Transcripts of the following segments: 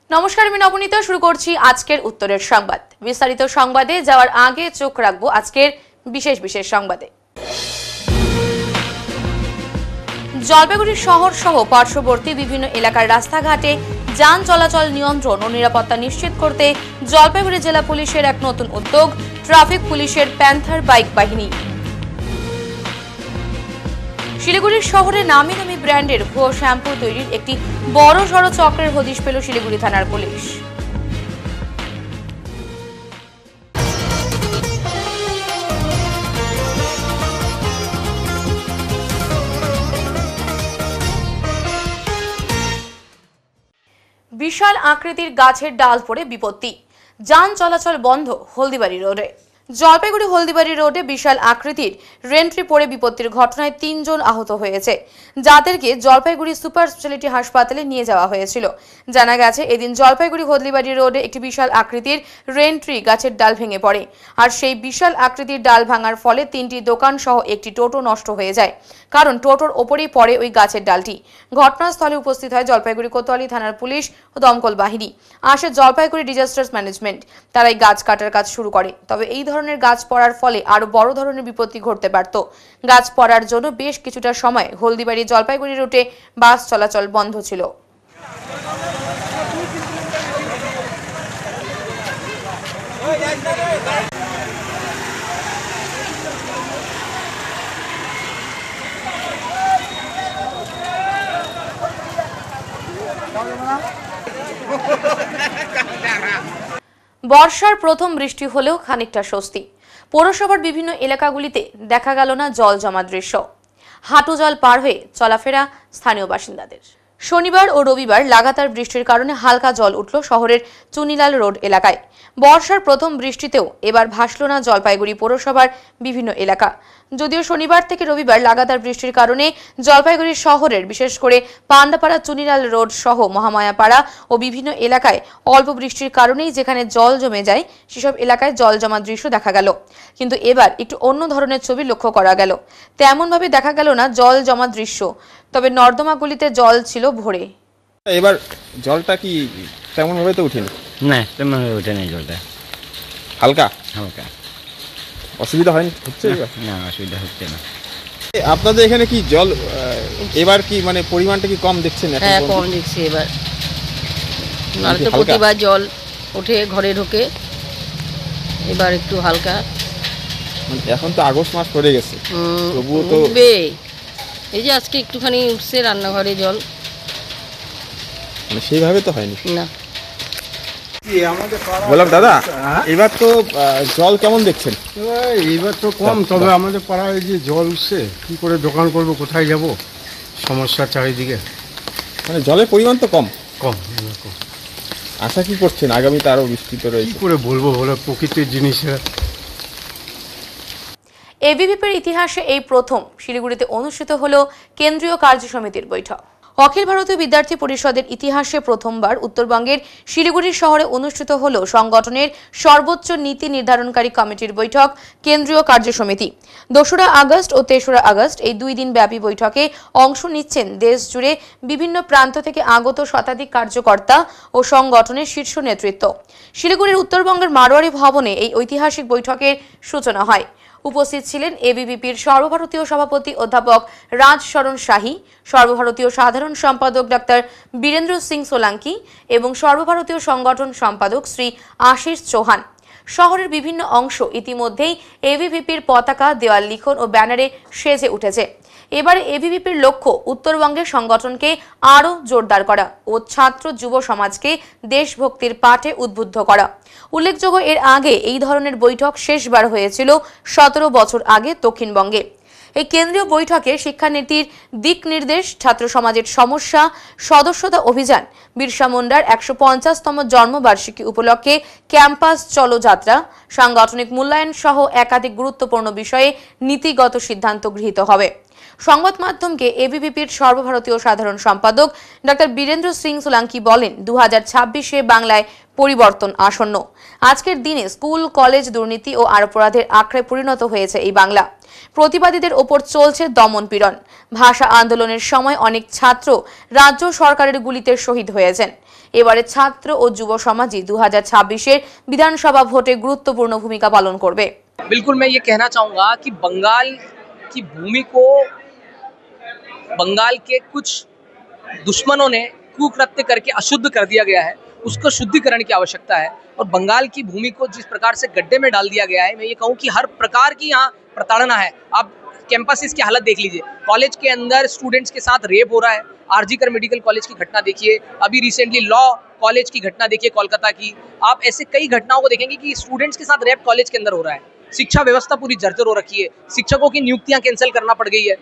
নমস্কার, আমি নবনীতা। শুরু করছি আজকের উত্তরের সংবাদ। বিস্তারিত সংবাদে যাওয়ার আগে চোখ রাখবো আজকের বিশেষ বিশেষ সংবাদে। জলপাইগুড়ি শহর সহ পার্শ্ববর্তী বিভিন্ন এলাকার রাস্তাঘাটে যান চলাচল নিয়ন্ত্রণ ও নিরাপত্তা নিশ্চিত করতে জলপাইগুড়ি জেলা পুলিশের এক নতুন উদ্যোগ, ট্রাফিক পুলিশের প্যান্থার বাইক বাহিনী। শিলিগুড়ি শহরে নামি দামি ব্র্যান্ডের ভুয়ো শ্যাম্পু তৈরির একটি বড় সড় চক্রের হদিশ পেল শিলিগুড়ি থানার পুলিশ। বিশাল আকৃতির গাছের ডাল পড়ে বিপত্তি, যান চলাচল বন্ধ হলদিবাড়ি রোডে। জলপাইগুড়ি হলদিবাড়ি রোডে বিশাল আকৃতির রেন্ট্রি পড়ে বিপত্তির ঘটনায় ৩ জন আহত হয়েছে, যাদেরকে জলপাইগুড়ি সুপার স্পেশালিটি হাসপাতালে নিয়ে যাওয়া হয়েছিল। জানা গেছে, এদিন জলপাইগুড়ি হলদিবাড়ি রোডে একটি বিশাল আকৃতির রেন্ট্রি গাছের ডাল ভেঙে পড়ে, আর সেই বিশাল আকৃতির ডাল ভাঙার ফলে 3টি দোকান সহ একটি টোটো নষ্ট হয়ে যায়, কারণ টোটোর ওপরেই পড়ে ওই গাছের ডালটি। ঘটনাস্থলে উপস্থিত হয় জলপাইগুড়ি কোতোয়ালি থানার পুলিশ ও দমকল বাহিনী। আসে জলপাইগুড়ি ডিজাস্টার ম্যানেজমেন্ট, তারাই গাছ কাটার কাজ শুরু করে। তবে এই ধরনের গাছ পড়ার ফলে আরো বড় ধরনের বিপত্তি ঘটতে পারত। গাছ পড়ার জন্য বেশ কিছুটা সময় হলদিবাড়ি জলপাইগুড়ি রুটে বাস চলাচল বন্ধ ছিল। বর্ষার প্রথম বৃষ্টি হলেও খানিকটা স্বস্তি। পৌরসভার বিভিন্ন এলাকাগুলিতে দেখা গেল না জল জমা দৃশ্য। হাঁটু জল পার হয়ে চলাফেরা স্থানীয় বাসিন্দাদের। শনিবার ও রবিবার লাগাতার বৃষ্টির কারণে হালকা জল উঠল শহরের চুনিলাল রোড এলাকায়। বর্ষার প্রথম বৃষ্টিতেও এবার ভাসল না জলপাইগুড়ি পৌরসভার বিভিন্ন এলাকা। যদিও শনিবার থেকে রবিবার লাগাতার বৃষ্টির কারণে জলপাইগুড়ি শহরের বিশেষ করে পান্ডাপাড়া, চুনিলাল রোড সহ মহামায়াপাড়া ও বিভিন্ন এলাকায় অল্প বৃষ্টির কারণেই যেখানে জল জমে যায় সেসব এলাকায় জল জমা দৃশ্য দেখা গেল। কিন্তু এবার একটু অন্য ধরনের ছবি লক্ষ্য করা গেল। তেমনভাবে দেখা গেল না জল জমা দৃশ্য, তবে নর্দমাগুলিতে জল ছিল ভরে। এবার জলটা কি তেমন ভাবে তো উঠেনি? না, তেমন ভাবে ওঠেনি জলটা, হালকা হালকা। অসুবিধা হয়নি? হচ্ছে না, অসুবিধা হচ্ছে না। আপনাদের এখানে কি জল এবার কি মানে পরিমাণটা কি কম দেখছেন? হ্যাঁ, কম দেখছি এবার। নাহলে তো প্রতিবার জল ওঠে ঘরে ঢোকে, এবার একটু হালকা। এখন তো আগস্ট মাস পড়ে গেছে, তবুও তো এই যে আজকে একটুখানি উঠছে রান্নাঘরে জল, মানে সেইভাবে তো হয়নি না। বললাম দাদা, এবার তো জল কেমন দেখছেন? এইবার তো কম, তবে আমাদের পাড়ায় যে জল উঠছে, কি করে দোকান করব, কোথায় যাব, সমস্যা চারিদিকে। মানে জলের পরিমাণ তো কম কম। আশা কি করছেন আগামীতে আরো বৃষ্টি তো রয়েছে? কি করে বলবো বলে, প্রকৃতির জিনিসের। এবিভিপির ইতিহাসে এই প্রথম শিলিগুড়িতে অনুষ্ঠিত হলো কেন্দ্রীয় কার্য সমিতির বৈঠক। অখিল ভারতীয় বিদ্যার্থী পরিষদের ইতিহাসে প্রথমবার উত্তরবঙ্গের শিলিগুড়ি শহরে অনুষ্ঠিত হলো সংগঠনের সর্বোচ্চ নীতি নির্ধারণকারী কমিটির বৈঠক, কেন্দ্রীয় কার্য সমিতি। 2রা আগস্ট ও 3রা আগস্ট এই 2 দিন ব্যাপী বৈঠকে অংশ নিচ্ছেন দেশ জুড়ে বিভিন্ন প্রান্ত থেকে আগত শতাধিক কার্যকর্তা ও সংগঠনের শীর্ষ নেতৃত্ব। শিলিগুড়ির উত্তরবঙ্গের মারোয়ারি ভবনে এই ঐতিহাসিক বৈঠকের সূচনা হয়। উপস্থিত ছিলেন এবিভিপির সর্বভারতীয় সভাপতি অধ্যাপক রাজ শরণ শাহী, সর্বভারতীয় সাধারণ সম্পাদক ডাক্তার বীরেন্দ্র সিং সোলাঙ্কি এবং সর্বভারতীয় সংগঠন সম্পাদক শ্রী আশিস চৌহান। শহরের বিভিন্ন অংশ ইতিমধ্যেই এবিভিপির পতাকা, দেওয়াল লিখন ও ব্যানারে সেজে উঠেছে। এবারে এবিভিপির লক্ষ্য উত্তরবঙ্গের সংগঠনকে আরও জোরদার করা ও ছাত্র যুব সমাজকে দেশভক্তির পাঠে উদ্বুদ্ধ করা। উল্লেখযোগ্য, এর আগে এই ধরনের বৈঠক শেষবার হয়েছিল 17 বছর আগে দক্ষিণবঙ্গে। এই কেন্দ্রীয় বৈঠকে শিক্ষানীতির দিক নির্দেশ, ছাত্র সমাজের সমস্যা, সদস্যতা অভিযান, বিরসা মুন্ডার 150তম জন্মবার্ষিকী উপলক্ষে ক্যাম্পাস চলো যাত্রা, সাংগঠনিক মূল্যায়ন সহ একাধিক গুরুত্বপূর্ণ বিষয়ে নীতিগত সিদ্ধান্ত গৃহীত হবে। সংবাদ মাধ্যমকে এবিভিপির সর্বভারতীয় সাধারণ সম্পাদক ডাক্তার বীরেন্দ্র সিং সোলাঙ্কি বলেন, 2026-এ বাংলায় পরিবর্তন আসন্ন। আজকের দিনে স্কুল কলেজ দুর্নীতি ও অপরাধের আঁকড়ে পরিণত হয়েছে এই বাংলা। প্রতিবাদীদের ওপর চলছে দমন পীড়ন। ভাষা আন্দোলনের সময় অনেক ছাত্র রাজ্য সরকারের গুলিতে শহীদ হয়েছেন। এবারে ছাত্র ও যুব সমাজই 2026-এর বিধানসভা ভোটে গুরুত্বপূর্ণ ভূমিকা পালন করবে। बिल्कुल मैं ये कहना चाहूँगा कि बंगाल की भूमि को बंगाल के कुछ दुश्मनों ने कुकृत्य करके अशुद्ध कर दिया गया है, उसको शुद्धिकरण की आवश्यकता है। और बंगाल की भूमि को जिस प्रकार से गड्ढे में डाल दिया गया है, मैं ये कहूँ कि हर प्रकार की यहाँ प्रताड़ना है। आप कैंपसेस की हालत देख लीजिए, कॉलेज के अंदर स्टूडेंट्स के साथ रेप हो रहा है। आरजीकर मेडिकल कॉलेज की घटना देखिए, अभी रिसेंटली लॉ कॉलेज की घटना देखिए कोलकाता की। आप ऐसे कई घटनाओं को देखेंगे कि स्टूडेंट्स के साथ रेप कॉलेज के अंदर हो रहा है। शिक्षा व्यवस्था पूरी जर्जर हो रखी है, शिक्षकों की नियुक्तियां कैंसिल करना पड़ गई है।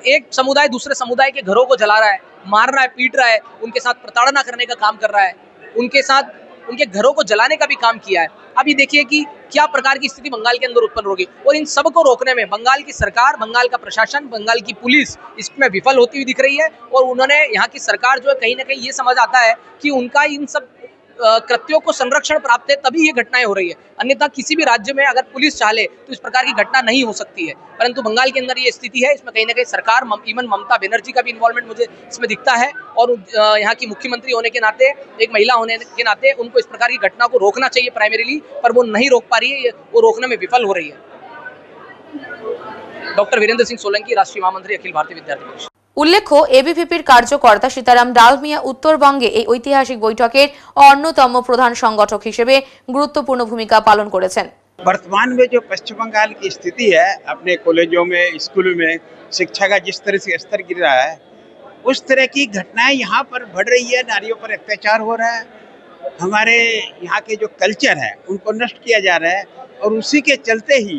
एक समुदाय दूसरे समुदाय के घरों को जला रहा है, मार रहा है, पीट रहा है, उनके साथ प्रताड़ना करने का काम कर रहा है, उनके साथ उनके घरों को जलाने का भी काम किया है। अभी देखिए कि क्या प्रकार की स्थिति बंगाल के अंदर उत्पन्न होगी। और इन सब को रोकने में बंगाल की सरकार, बंगाल का प्रशासन, बंगाल की पुलिस इसमें विफल होती हुई दिख रही है। और उन्होंने, यहाँ की सरकार जो है, कहीं ना कहीं ये समझ आता है कि उनका इन सब कृत्यों को संरक्षण प्राप्त है, तभी ये घटनाएं हो रही है। अन्यथा किसी भी राज्य में अगर पुलिस चाहे तो इस प्रकार की घटना नहीं हो सकती है, परंतु बंगाल के अंदर ये स्थिति है। इसमें कहीं ना कहीं सरकार, इवन ममता बनर्जी का भी इन्वॉल्वमेंट मुझे इसमें दिखता है। और यहाँ की मुख्यमंत्री होने के नाते, एक महिला होने के नाते, उनको इस प्रकार की घटना को रोकना चाहिए प्राइमरीली, पर वो नहीं रोक पा रही है, वो रोकने में विफल हो रही है। डॉक्टर वीरेंद्र सिंह सोलंकी, राष्ट्रीय महामंत्री, अखिल भारतीय विद्यार्थी परिषद। উল্লেখ্য, এবিভিপির কার্যকর্তা সীতারাম ডালমিয়া উত্তরবঙ্গে এই ঐতিহাসিক বৈঠকের অন্যতম প্রধান সংগঠক হিসেবে গুরুত্বপূর্ণ ভূমিকা পালন করেছেন। वर्तमान में जो पश्चिम बंगाल की स्थिति है, अपने कॉलेजों में, स्कूलों में शिक्षा का जिस तरह से स्तर गिर रहा है, उस तरह की घटनाएं यहाँ पर बढ़ रही है। नारियों पर अत्याचार हो रहा है, हमारे यहाँ के जो कल्चर है उनको नष्ट किया जा रहा है। और उसी के चलते ही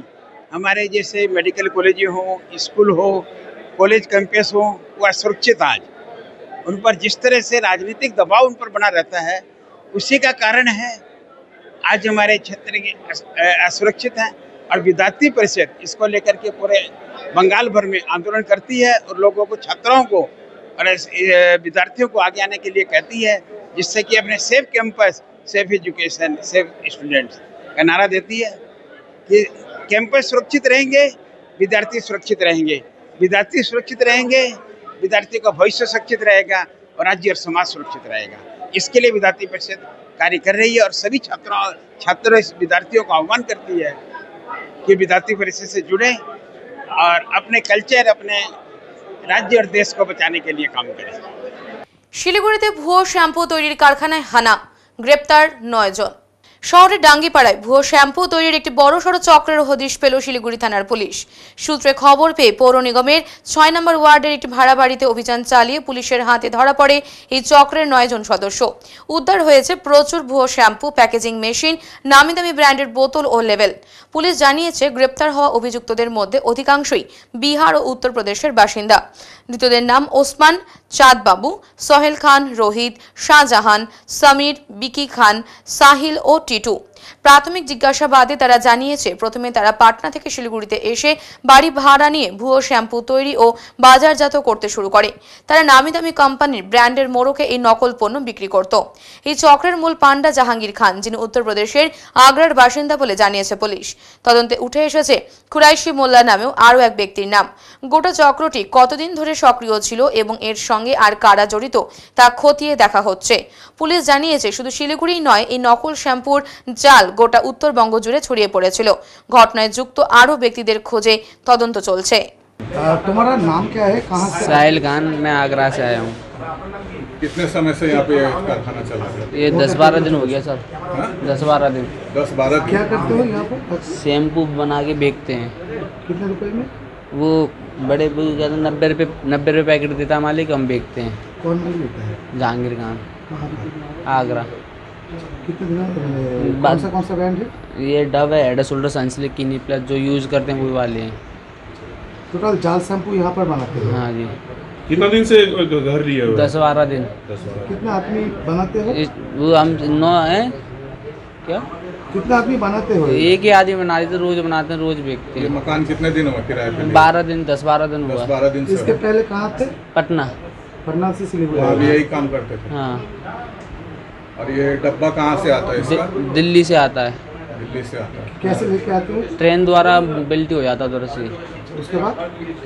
हमारे जैसे मेडिकल कॉलेज हो, स्कूल हो, कॉलेज कैंपस हो, वो असुरक्षित आज उन पर जिस तरह से राजनीतिक दबाव उन पर बना रहता है, उसी का कारण है आज हमारे क्षेत्र के असुरक्षित हैं। और विद्यार्थी परिषद इसको लेकर के पूरे बंगाल भर में आंदोलन करती है और लोगों को, छात्रों को और विद्यार्थियों को आगे आने के लिए कहती है, जिससे कि अपने safe campus, safe education, safe students का नारा देती है कि कैंपस सुरक्षित रहेंगे, विद्यार्थी सुरक्षित रहेंगे। विद्यार्थी सुरक्षित रहेंगे, विद्यार्थी का भविष्य सुरक्षित रहेगा और राज्य और समाज सुरक्षित रहेगा। इसके लिए विद्यार्थी परिषद कार्य कर रही है और सभी छात्रों विद्यार्थियों को आह्वान करती है कि विद्यार्थी परिषद से जुड़े और अपने कल्चर, अपने राज्य और देश को बचाने के लिए काम करें। শিলিগুড়িতে ভুয়ো শ্যাম্পু তৈরির কারখানায় হানা, গ্রেপ্তার 9 জন। শহরের ডাঙ্গিপাড়ায় ভুয়ো শ্যাম্পু তৈরির একটি বড়সড় চক্রের হদিশ পেল শিলিগুড়ি থানার পুলিশ। সূত্রে খবর পেয়ে পৌর নিগমের 6 নম্বর ওয়ার্ডের একটি ভাড়া বাড়িতে অভিযান চালিয়ে পুলিশের হাতে ধরা পড়ে এই চক্রের 9 জন সদস্য। উদ্ধার হয়েছে প্রচুর ভুয়ো শ্যাম্পু, প্যাকেজিং মেশিন, নামি দামি ব্র্যান্ডের বোতল ও লেবেল। পুলিশ জানিয়েছে, গ্রেপ্তার হওয়া অভিযুক্তদের মধ্যে অধিকাংশই বিহার ও উত্তরপ্রদেশের বাসিন্দা। ধৃতদের নাম ওসমান, চাঁদ বাবু, সোহেল খান, রোহিত, শাহজাহান, সমীর, বিকি খান, সাহিল ও টিটু। প্রাথমিক জিজ্ঞাসাবাদে তারা জানিয়েছে, প্রথমে তারা পাটনা থেকে শিলিগুড়িতে এসে বাড়ি ভাড়া নিয়ে ভুয়ো শ্যাম্পু তৈরি ও বাজারজাত করতে শুরু করে। তারা নামি দামি কোম্পানির ব্র্যান্ডের মোড়কে এই নকল পণ্য বিক্রি করত। এই চক্রের মূল পান্ডা জাহাঙ্গীর খান, যিনি উত্তরপ্রদেশের আগ্রার বাসিন্দা বলে জানিয়েছে পুলিশ। তদন্তে উঠে এসেছে কুরাইশি মোল্লা নামেও আরও এক ব্যক্তির নাম। গোটা চক্রটি কতদিন ধরে সক্রিয় ছিল এবং এর সঙ্গে আর কারা জড়িত তা খতিয়ে দেখা হচ্ছে। পুলিশ জানিয়েছে, শুধু শিলিগুড়ি নয়, এই নকল শ্যাম্পুর জাল গোটা উত্তরবঙ্গ জুড়ে ছড়িয়ে পড়েছিল। ঘটনায় যুক্ত আরও ব্যক্তিদের খোঁজে তদন্ত চলছে। तुम्हारा नाम क्या है, कहाँ से? साहिल खान, मैं आगरा से आया हूँ। कितने समय से यहाँ पे कारखाना चला है? ये 10-12 दिन हो गया सर। 10-12 दिन। 10-12 क्या करते हो यहाँ पर? शैम्पू बना के बेचते हैं। कितने रुपए में? वो बड़े कहते 90 रुपये पैकेट देता मालिक, हम बेचते हैं। कौन मिल लेता है? जहांगीर खान, कहाँ पर? आगरा। कितने दिन? कौन सा ब्रांड है? ये डव है, हेड शोल्डर, सनसिल्क, किनी प्लस जो यूज़ करते हैं वही वाले हैं। टोटल जाल शैम्पू यहाँ पर बनाते हो? हाँ जी। कितना दिन से घर लिए हुए? 10-12 दिन। कितने आदमी बनाते हो? वो हम 9 हैं। क्या? कितने आदमी बनाते हो? एक ही आदमी बना रहे थे, रोज बनाते हैं, रोज बेचते ये हैं। मकान कितने दिन हुआ किराए पे? 12 दिन, 10-12 दिन हुआ। 10-12 दिन से इसके पहले कहाँ थे? पटना। पटना से सिलीगुड़ी? वहाँ भी यही काम करते थे। हाँ। और ये डब्बा कहाँ से आता है इसका? दिल्ली से आता है। दिल्ली से आता है। कैसे लेके आते हो? ट्रेन द्वारा बिल्टी हो जाता उधर से। उसके बाद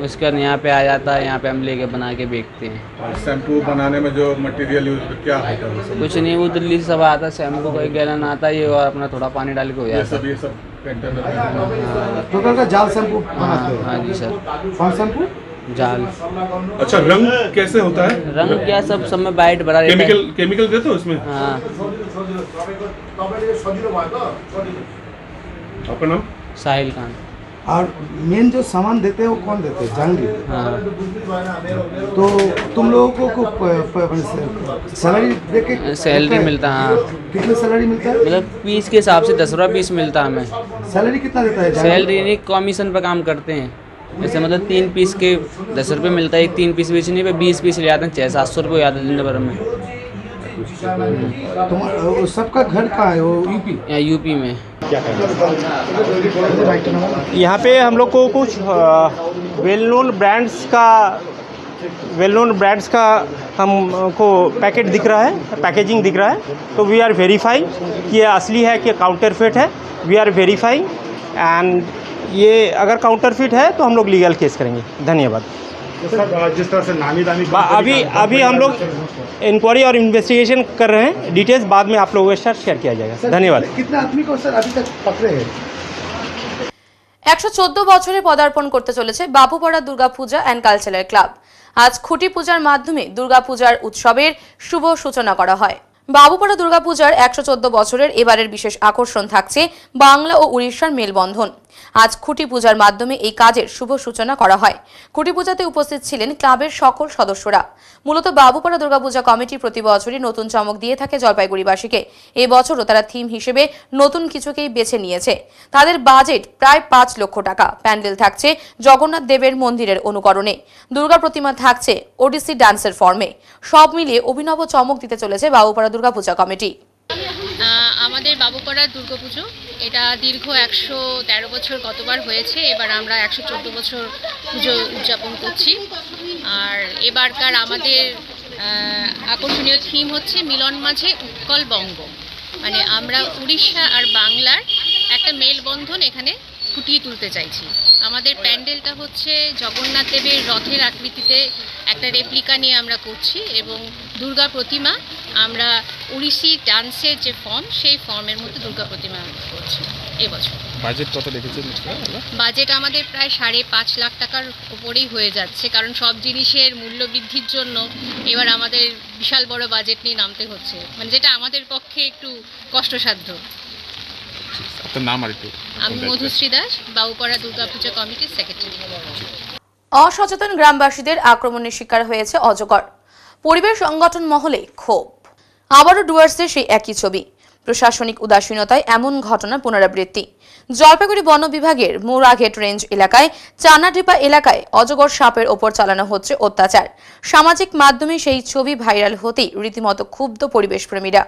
उसके बाद यहाँ पे आ जाता है, यहाँ पे हम लेके बना के बेचते हैं। और शैम्पू बनाने में जो मटेरियल यूज क्या होता है वो सब? कुछ नहीं, वो दिल्ली से सब आता है, शैम्पू का 1 गैलन आता है ये, और अपना थोड़ा पानी डाल के हो ये जाता है। सब कंटेनर में। टोटल का जाल शैम्पू बनाते हो? हाँ जी सर, कौन शैम्पू? जाल। अच्छा, रंग कैसे होता है? रंग क्या सब में वाइट भरा रहता है। केमिकल देते हो इसमें? हाँ। आपका नाम? साहिल खान। और मेन जो सामान देते हैं वो कौन देते हैं? जहांगीर। हाँ। तो तुम लोगों को सैलरी दे के सैलरी मिलता है। हाँ, कितने सैलरी मिलता है? मतलब पीस के हिसाब से 10 रुपये पीस मिलता है हमें। सैलरी कितना देता है? सैलरी नहीं, कमीशन पर काम करते हैं। जैसे मतलब 3 पीस के 10 रुपये मिलता है, 3 पीस बेचने पे 20 पीस ले आते हैं, 600-700 रुपये आते हैं दिन भर में। तुम सबका घर कहाँ है? वो यूपी? यहाँ यूपी में। यहाँ पे हम लोग को कुछ वेल नोन ब्रांड्स का हमको पैकेट दिख रहा है, पैकेजिंग दिख रहा है, तो वी आर वेरीफाइंग कि ये असली है कि काउंटरफिट है। वी आर वेरीफाइंग एंड ये अगर काउंटरफिट है तो हम लोग लीगल केस करेंगे। धन्यवाद। जिस तरह से नामी दामी अभी हम लोग इंक्वायरी और इन्वेस्टिगेशन कर रहे हैं, डिटेल्स बाद में आप लोगों के साथ शेयर किया जाएगा। धन्यवाद। कितने आदमी को सर अभी तक पकड़े हैं? 114 বছরে পদার্পণ করতে চলেছে Babupara Durga Puja and cultural club. আজ খুঁটি পূজার মাধ্যমে দুর্গাপূজার উৎসবের শুভ সূচনা করা হয়। বাবুপাড়া দুর্গাপূজার 114 বছরের এবারের বিশেষ আকর্ষণ থাকছে বাংলা ও উড়িষ্যার মেলবন্ধন। আজ খুঁটি পূজার মাধ্যমে এই কাজের শুভ সূচনা করা হয়। খুঁটি পূজাতে উপস্থিত ছিলেন ক্লাবের সকল সদস্যরা। মূলত বাবুপাড়া দুর্গাপূজা কমিটি প্রতি বছরই নতুন চমক দিয়ে থাকে জলপাইগুড়িবাসীকে। এবছরও তারা থিম হিসেবে নতুন কিছুকেই বেছে নিয়েছে। তাদের বাজেট প্রায় 5 লক্ষ টাকা। প্যান্ডেল থাকছে জগন্নাথ দেবের মন্দিরের অনুকরণে, দুর্গা প্রতিমা থাকছে ওডিসি ডান্সের ফর্মে। সব মিলিয়ে অভিনব চমক দিতে চলেছে বাবুপাড়া দুর্গাপূজা কমিটি। আমাদের বাবুপাড়ার দুর্গাপুজো এটা দীর্ঘ 113 বছর কতবার হয়েছে, এবার আমরা 114 বছর পুজো উদযাপন করছি। আর এবারকার আমাদের আকর্ষণীয় থিম হচ্ছে মিলন মাঝে উৎকল বঙ্গ, মানে আমরা উড়িষ্যা আর বাংলার একটা মেলবন্ধন এখানে ফুটিয়ে তুলতে চাইছি। আমাদের প্যান্ডেলটা হচ্ছে জগন্নাথ দেবের রথের আকৃতিতে একটা রেপ্লিকা নিয়ে আমরা করছি, এবং দুর্গা প্রতিমা আমরা উড়িষ্যি ডান্সের যে ফর্ম সেই ফর্মের মধ্যে দুর্গা প্রতিমা করছি এবছর। বাজেট কত রেখেছেন? বাজেট আমাদের প্রায় 5.5 লাখ টাকার উপরেই হয়ে যাচ্ছে, কারণ সব জিনিসের মূল্য বৃদ্ধির জন্য এবার আমাদের বিশাল বড় বাজেট নিয়ে নামতে হচ্ছে, মানে যেটা আমাদের পক্ষে একটু কষ্টসাধ্য। আপনার নাম আর একটু? আমি মধুশ্রী দাস, বাবুপাড়া দুর্গাপূজা কমিটির সেক্রেটারি। অসচেতন গ্রামবাসীদের আক্রমণের শিকার হয়েছে অজগর। পরিবেশ সংগঠন মহলে ক্ষোভ। আবারও ডুয়ার্সে সেই একই ছবি। প্রশাসনিক উদাসীনতায় এমন ঘটনার পুনরাবৃত্তি। জলপাইগুড়ি বন বিভাগের মুরাঘেট রেঞ্জ এলাকায় চানাডিপা এলাকায় অজগর সাপের ওপর চালানো হচ্ছে অত্যাচার। সামাজিক মাধ্যমে সেই ছবি ভাইরাল হতেই রীতিমতো ক্ষুব্ধ পরিবেশপ্রেমীরা।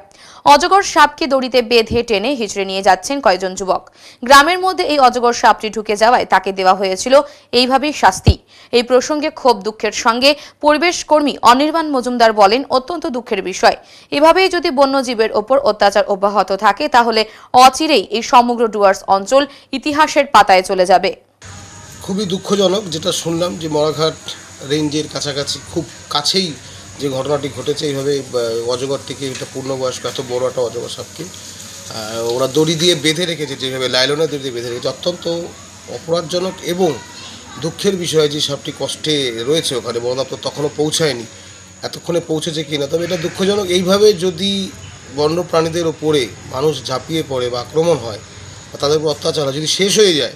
অজগর সাপকে দড়িতে বেঁধে টেনে হিচড়ে নিয়ে যাচ্ছেন কয়েকজন যুবক। গ্রামের মধ্যে এই অজগর সাপটি ঢুকে যাওয়ায় তাকে দেওয়া হয়েছিল এইভাবেই শাস্তি। এই প্রসঙ্গে ক্ষোভ দুঃখের সঙ্গে পরিবেশ কর্মী অনির্বাণ মজুমদার বলেন, অত্যন্ত দুঃখের বিষয়। এভাবেই যদি বন্যজীবের ওপর অত্যাচার অব্যাহত থাকে তাহলে অচিরেই এই সমগ্র ডুয়ার্স অঞ্চল ইতিহাসের পাতায় চলে যাবে। খুবই দুঃখজনক যেটা শুনলাম যে মরাঘাট রেঞ্জের কাছাকাছি খুব কাছেই যে ঘটনাটি ঘটেছে, এইভাবে অজগরটিকে, এটা পূর্ণবয়স্ক এত বড় একটা অজগর সাপকে ওরা দড়ি দিয়ে বেঁধে রেখেছে, যেভাবে লাইলনের দড়ি দিয়ে বেঁধে রেখেছে, অত্যন্ত অপরাধজনক এবং দুঃখের বিষয় যে সাপটি কষ্টে রয়েছে ওখানে। বন দপ্তর তখনও পৌঁছায়নি, এতক্ষণে পৌঁছেছে কিনা, তবে এটা দুঃখজনক। এইভাবে যদি বন্য প্রাণীদের ওপরে মানুষ ঝাঁপিয়ে পড়ে বা আক্রমণ হয় বা তাদের উপর অত্যাচার হয়, যদি শেষ হয়ে যায়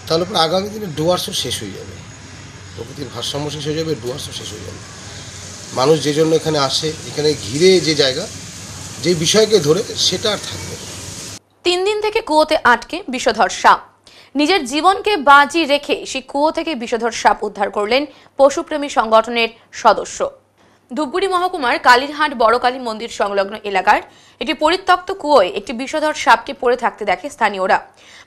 তাহলে পরে আগামী দিনে ডুয়ার্সও শেষ হয়ে যাবে, প্রকৃতির ভারসাম্য শেষ হয়ে যাবে, ডুয়ার্সও শেষ হয়ে যাবে। মানুষ যে জন্য এখানে আসে, এখানে ঘিরে যে জায়গা, যে বিষয়কে ধরে, সেটা আর থাকবে না। 3 দিন থেকে কুয়োতে আটকে বিষধর সাপ। নিজের জীবনকে বাজি রেখে সেই কুয়ো থেকে বিষধর সাপ উদ্ধার করলেন পশুপ্রেমী সংগঠনের সদস্য। ধূপগুড়ি মহকুমার কালীরহাট বড়কালী মন্দির সংলগ্ন এলাকার একটি পরিত্যক্ত কুয়োয় একটি বিষধর সাপকে পড়ে থাকতে দেখে স্থানীয়রা।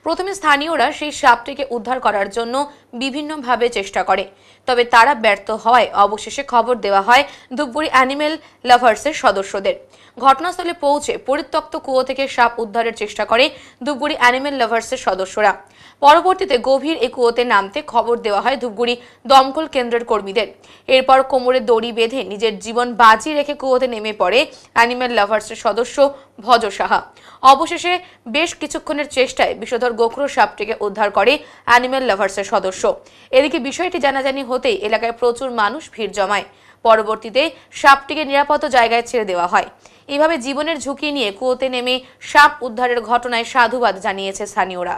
প্রথমে স্থানীয়রা সেই সাপটিকে উদ্ধার করার জন্য বিভিন্নভাবে চেষ্টা করে, তবে তারা ব্যর্থ হওয়ায় অবশেষে খবর দেওয়া হয় ধূপগুড়ি অ্যানিমেল লাভার্সের সদস্যদের। ঘটনাস্থলে পৌঁছে পরিত্যক্ত কুয়ো থেকে সাপ উদ্ধারের চেষ্টা করে ধূপগুড়ি অ্যানিমেল লাভার্সের সদস্যরা। পরবর্তীতে গভীর এই কুয়োতে নামতে খবর দেওয়া হয় ধূপগুড়ি দমকল কেন্দ্রের কর্মীদের। এরপর কোমরে দড়ি বেঁধে নিজের জীবন বাজি রেখে কুয়োতে নেমে পড়ে অ্যানিমেল লাভার্সের সদস্য ভজ সাহা। অবশেষে বেশ কিছুক্ষণের চেষ্টায় বিষধর গোখরো সাপটিকে উদ্ধার করে অ্যানিমেল লাভার্সের সদস্য। এদিকে বিষয়টি জানাজানি হতেই এলাকায় প্রচুর মানুষ ভিড় জমায়। পরবর্তীতে সাপটিকে নিরাপদ জায়গায় ছেড়ে দেওয়া হয়। এভাবে জীবনের ঝুঁকি নিয়ে কুয়োতে নেমে সাপ উদ্ধারের ঘটনায় সাধুবাদ জানিয়েছে স্থানীয়রা।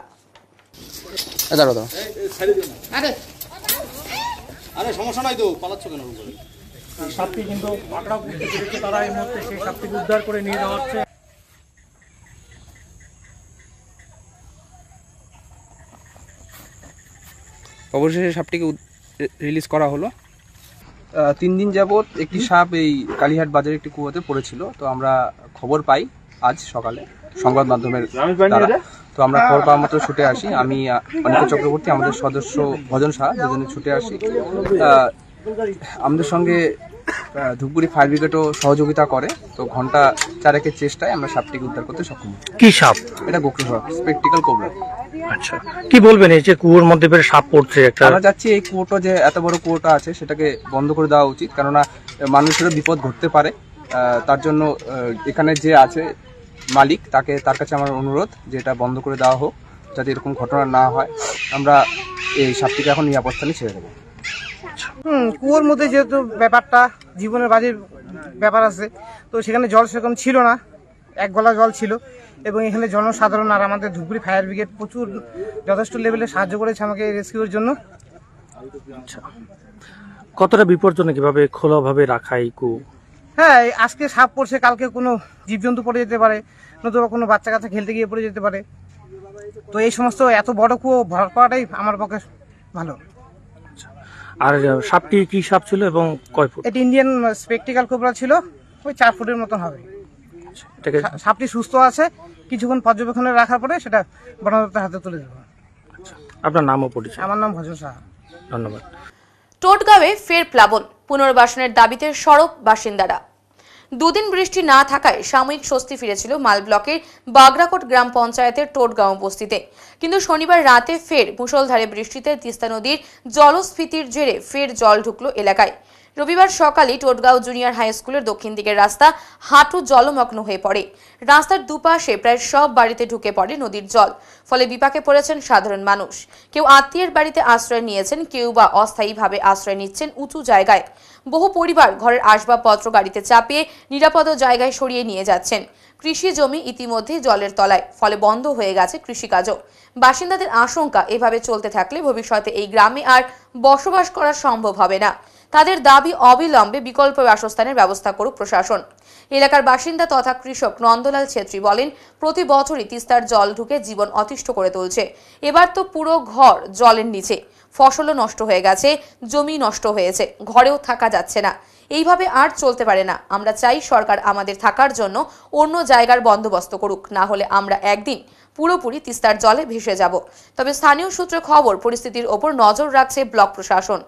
সমস্যা নাই তো, পালাচ্ছ কেন? সাপটি কিন্তু পাকড়াও করতে পেরেছে তারা, এই মুহূর্তে সেই সাপটিকে উদ্ধার করে নিয়ে যাওয়া হচ্ছে। অবশেষে সাপটিকে রিলিজ করা হলো। 3 দিন যাবত একটি সাপ এই কালীহাট বাজারে একটি কুয়োতে পড়েছিল। তো আমরা খবর পাই আজ সকালে সংবাদ মাধ্যমের দ্বারা। তো আমরা খবর পাওয়া মাত্র ছুটে আসি। আমি অনিকা চক্রবর্তী, আমাদের সদস্য ভজন সাহা, দুজনে ছুটে আসি। আমাদের সঙ্গে ধূপগুড়ি ফায়ার ব্রিগেডও সহযোগিতা করে। তো ঘন্টা 4-1 চেষ্টায় আমরা সাপটিকে উদ্ধার করতে সক্ষম হই। কি সাপ? এটা গোখরো সাপ, স্পেকটিক্যাল কোবরা। আচ্ছা, কি বলবেন এই যে কুয়োর মধ্যে বের সাপ পড়ছে? আমরা যাচ্ছি এই কুয়োটা, যে এত বড় কুয়োটা আছে সেটাকে বন্ধ করে দেওয়া উচিত, কেননা মানুষেরও বিপদ ঘটতে পারে। তার জন্য এখানে যে আছে মালিক, তার কাছে আমার অনুরোধ যে এটা বন্ধ করে দেওয়া হোক, যাতে এরকম ঘটনা না হয়। আমরা এই সাপটিকে এখন নিরাপদ স্থানে ছেড়ে দেবো। কুয়োর মধ্যে যেহেতু ব্যাপারটা জীবনের বাজির ব্যাপার আছে, তো সেখানে জল সেরকম ছিল না, 1 গলা জল ছিল। এবং এখানে জনসাধারণ আর আমাদের ধূপগুড়ি ফায়ার ব্রিগেড প্রচুর যথেষ্ট লেভেলে সাহায্য করেছে আমাকে রেস্কিউর জন্য। আচ্ছা, কতটা বিপজ্জনক কিভাবে খোলাভাবে রাখা এই কুয়ো? হ্যাঁ, আজকে সাপ পড়ছে, কালকে কোনো জীবজন্তু পড়ে যেতে পারে, নতুবা কোনো বাচ্চা কাচ্চা খেলতে গিয়ে পড়ে যেতে পারে। তো এই সমস্ত এত বড় কুয়ো ভর করাটাই আমার পক্ষে ভালো। আর সাপটি কি সাপ ছিল এবং কয় ফুট? এটি ইন্ডিয়ান স্পেকটিক্যাল কোবরা ছিল, ওই 4 ফুটের মতন হবে। সাপটি সুস্থ আছে, কিছুক্ষণ পর্যবেক্ষণে রাখার পরে সেটা বন দপ্তরের হাতে তুলে দেবো। আপনার নাম ও পরিচয়? আমার নাম ভজন সাহা। ধন্যবাদ। টোটগাঁওয়ে ফের প্লাবন, পুনর্বাসনের দাবিতে সরব বাসিন্দারা। 2 দিন বৃষ্টি না থাকায় সাময়িক স্বস্তি ফিরেছিল মাল ব্লকের বাগরাকোট গ্রাম পঞ্চায়েতের টোটগাঁও বস্তিতে। কিন্তু শনিবার রাতে ফের মুষলধারে বৃষ্টিতে তিস্তা নদীর জলস্ফীতির জেরে ফের জল ঢুকলো এলাকায়। রবিবার সকালে টোটগাঁও জুনিয়র হাই স্কুলের দক্ষিণ দিকের রাস্তা হাঁটু জলমগ্ন হয়ে পড়ে। রাস্তার দুপাশে প্রায় সব বাড়িতে ঢুকে পড়ে নদীর জল। ফলে বিপাকে পড়েছেন সাধারণ মানুষ। কেউ আত্মীয়ের বাড়িতে আশ্রয় নিয়েছেন, কেউ বা অস্থায়ীভাবে আশ্রয় নিচ্ছেন উঁচু জায়গায়। বহু পরিবার ঘরের আসবাবপত্র গাড়িতে চাপিয়ে নিরাপদ জায়গায় সরিয়ে নিয়ে যাচ্ছেন। কৃষি জমি ইতিমধ্যে জলের তলায়, ফলে বন্ধ হয়ে গেছে কৃষিকাজও। বাসিন্দাদের আশঙ্কা, এভাবে চলতে থাকলে ভবিষ্যতে এই গ্রামে আর বসবাস করা সম্ভব হবে না। তাদের দাবি অবিলম্বে বিকল্প বাসস্থানের ব্যবস্থা করুক প্রশাসন। এলাকার বাসিন্দা তথা কৃষক নন্দলাল ছেত্রী বলেন, প্রতি বছরই তিস্তার জল ঢুকে জীবন অতিষ্ঠ করে তুলছে। এবার তো পুরো ঘর জলের নিচে, ফসলও নষ্ট হয়ে গেছে, জমি নষ্ট হয়েছে, ঘরেও থাকা যাচ্ছে না। এইভাবে আর চলতে পারে না। আমরা চাই সরকার আমাদের থাকার জন্য অন্য জায়গার বন্দোবস্ত করুক, না হলে আমরা একদিন পুরোপুরি তিস্তার জলে ভেসে যাব। তবে স্থানীয় সূত্রে খবর, পরিস্থিতির ওপর নজর রাখছে ব্লক প্রশাসন।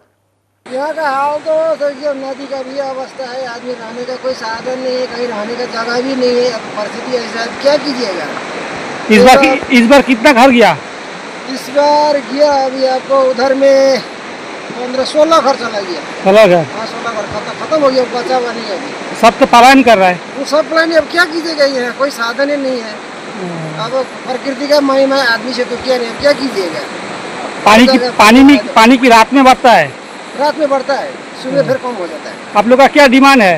यहाँ का हाल तो देखिए, नदी का भी अवस्था है, आदमी रहने का कोई साधन नहीं है, कहीं रहने का जगह भी नहीं है। परिस्थिति ऐसा है, क्या कीजिएगा? इस बार कितना घर गया? इस बार गया अभी आपको उधर में 15-16 घर चला गया। 16 घर? हाँ, 16 घर खत्म हो गया, बचा हुआ नहीं अभी। सब तो पलायन कर रहा है। वो सब पलायन, अब क्या कीजिएगा? यहाँ कोई साधन ही नहीं है। अब प्रकृति का महिमा है, आदमी से तो क्या नहीं, क्या कीजिएगा? पानी की रात में बढ़ता है, रात में बढ़ता है, सुबह फिर कम हो जाता है। आप लोग का क्या डिमांड है?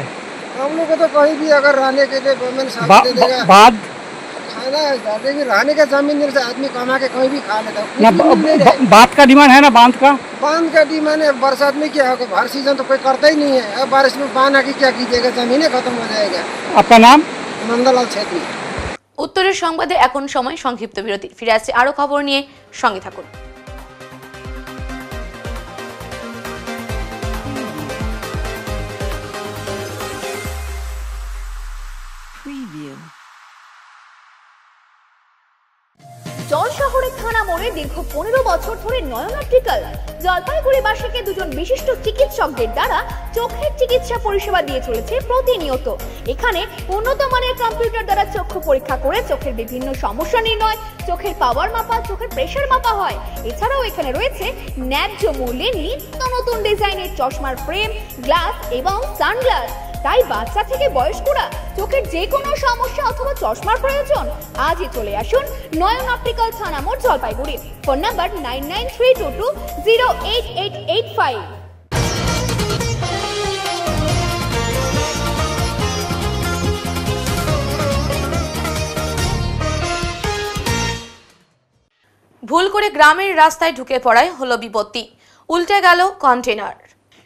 हम लोग को तो कहीं भी अगर रहने के लिए गवर्नमेंट साथ दे देगा, बाद खाना ज्यादा भी रहने का जमीन से आदमी कमा के कहीं भी खा लेता है। बात का डिमांड है ना, बांध का डिमांड है। बरसात में क्या होगा, हर सीजन तो कोई करता ही नहीं है। अब बारिश में बांध आके क्या कीजिएगा, जमीनें खत्म हो जाएगा। आपका नाम? नंदलाल छेत्री। উত্তরের সংবাদে এখন সময় সংক্ষিপ্ত বিরতি। ফিরে আসছে আরো খবর নিয়ে, সঙ্গে থাকুন। জল শহরের থানা মোড়ে দীর্ঘ 15 বছর ধরে নয়ন অপটিক্যাল জলপাইগুড়িবাসীকে দুজন বিশিষ্ট চিকিৎসকদের দ্বারা চোখের চিকিৎসা পরিষেবা দিয়ে চলেছে প্রতিনিয়ত। এখানে উন্নত মানের কম্পিউটার দ্বারা চক্ষু পরীক্ষা করে চোখের বিভিন্ন সমস্যা নির্ণয়, চোখের পাওয়ার মাপা, চোখের প্রেসার মাপা হয়। এছাড়াও এখানে রয়েছে ন্যায্য মূল্যে নিত্য নতুন ডিজাইনের চশমার ফ্রেম, গ্লাস এবং সানগ্লাস। তাই বাচ্চা থেকে বয়স্করা চোখের যে কোনো সমস্যা অথবা চশমার প্রয়োজন আজই চলে আসুন নয়ন অপটিক্যাল থানা মোড় জলপাইগুড়ি। Phone number 9932208885। ভুল করে গ্রামের রাস্তায় ঢুকে পড়ায় হলো বিপত্তি, উল্টে গেল কন্টেনার।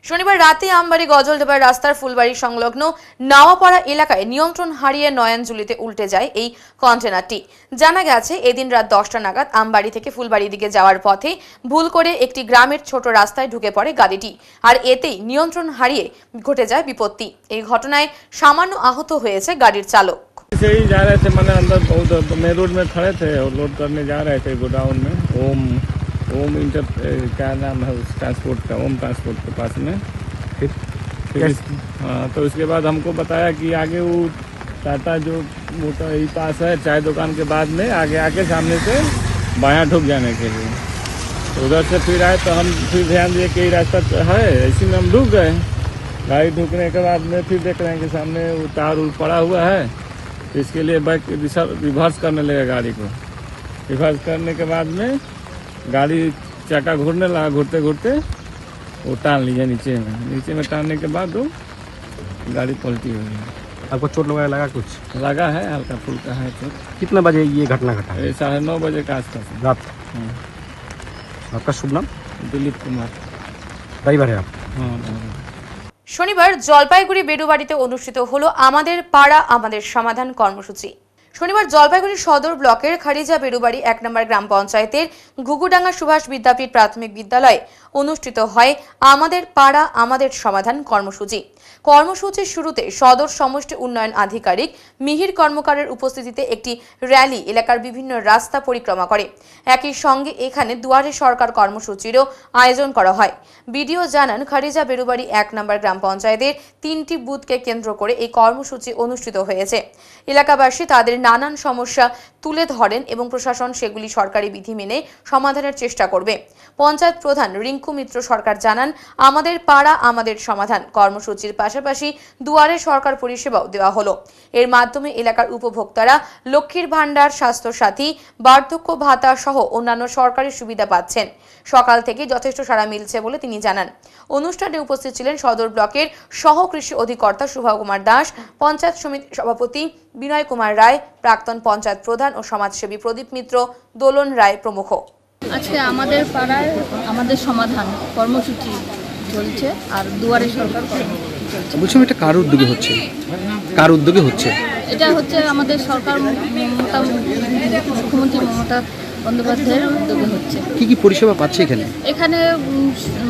শনিবার রাতে আমবাড়ি গজলডোবার রাস্তার ফুলবাড়ি সংলগ্ন নাওয়াপাড়া এলাকায় নিয়ন্ত্রণ হারিয়ে নয়নজুলিতে উল্টে যায় এই কন্টেনারটি। জানা গেছে এদিন রাত 10টা নাগাদ আমবাড়ি থেকে ফুলবাড়ির দিকে যাওয়ার পথে ভুল করে একটি গ্রামের ছোট রাস্তায় ঢুকে পড়ে গাড়িটি, আর এতেই নিয়ন্ত্রণ হারিয়ে ঘটে যায় বিপত্তি। এই ঘটনায় সামান্য আহত হয়েছে গাড়ির चालक। से ही जा रहे थे, मैंने अंदर बहुत मेन रोड में खड़े थे और लोड करने जा रहे थे गोडाउन में। ओम इंटर क्या नाम है उस ट्रांसपोर्ट का, ओम ट्रांसपोर्ट के पास में। फिर हाँ, तो उसके बाद हमको बताया कि आगे वो टाटा जो मोटर ही पास है चाय दुकान के बाद में आगे सामने से बायां ठुक जाने के लिए। तो उधर से फिर आए तो हम फिर ध्यान दिए कि रास्ता है, इसी में हम ढुक गए। गाड़ी ढुकने के बाद में फिर देख रहे हैं कि सामने वो तार पड़ा हुआ है, इसके लिए बाइक रिवर्स करने लगा गाड़ी को। रिवर्स करने के बाद में गाड़ी चक्का घूरने लगा, घूरते घूरते वो टान लिया नीचे में टानने के बाद वो गाड़ी पलटी हुई है। आपको चोट लगा कुछ लगा है, हल्का फुल्का है चोट। कितने बजे ये घटना घटा है? 9:30 बजे के आसपास रात। आपका शुभ नाम? दिलीप कुमार। ड्राइवर है आप? हाँ। শনিবার জলপাইগুড়ি বেড়ুবাড়িতে অনুষ্ঠিত হলো আমাদের পাড়া আমাদের সমাধান কর্মসূচি। শনিবার জলপাইগুড়ি সদর ব্লকের খারিজা বেড়ুবাড়ি 1 নম্বর গ্রাম পঞ্চায়েতের ঘুঘুডাঙ্গা সুভাষ বিদ্যাপীঠ প্রাথমিক বিদ্যালয়ে অনুষ্ঠিত হয় আমাদের পাড়া আমাদের সমাধান কর্মসূচি। কর্মসূচির শুরুতে সদর সমষ্টি উন্নয়ন আধিকারিক মিহির কর্মকারের উপস্থিতিতে একটি র্যালি এলাকার বিভিন্ন রাস্তা পরিক্রমা করে। একই সঙ্গে এখানে দুয়ারে সরকার কর্মসূচিরও আয়োজন করা হয়। বিডিও জানান খারিজা বেড়ুবাড়ি 1 নম্বর গ্রাম পঞ্চায়েতের 3টি বুথকে কেন্দ্র করে এই কর্মসূচি অনুষ্ঠিত হয়েছে। এলাকাবাসী তাদের নানান সমস্যা তুলে ধরেন এবং প্রশাসন সেগুলি সরকারি বিধি মেনে সমাধানের চেষ্টা করবে। পঞ্চায়েত প্রধান রিঙ্কু মিত্র সরকার জানান আমাদের পাড়া আমাদের সমাধান কর্মসূচির পাশাপাশি দুয়ারে সরকার পরিষেবাও দেওয়া হলো। এর মাধ্যমে এলাকার উপভোক্তারা লক্ষ্মীর ভান্ডার, স্বাস্থ্য সাথী, বার্ধক্য ভাতা সহ অন্যান্য সরকারি সুবিধা পাচ্ছেন। সকাল থেকে যথেষ্ট সাড়া মিলছে বলে তিনি জানান। অনুষ্ঠানে উপস্থিত ছিলেন সদর ব্লকের সহ কৃষি অধিকর্তা শুভা কুমার দাস, পঞ্চায়েত সমিতির সভাপতি বিনয় কুমার রায়, প্রাক্তন পঞ্চায়েত প্রধান ও সমাজসেবী প্রদীপ মিত্র, দোলন রায় প্রমুখ। আজকে আমাদের পাড়ায় আমাদের সমাধান কর্মসূচি চলছে আর দুয়ারে সরকার কর্মসূচি চলছে। বলছিলাম এটা কার উদ্যোগে হচ্ছে? এটা হচ্ছে আমাদের সরকার মুখ্যমন্ত্রী মমতা বন্দ্যোপাধ্যায়ের উদ্যোগে হচ্ছে। কি পরিষেবা পাচ্ছে এখানে? এখানে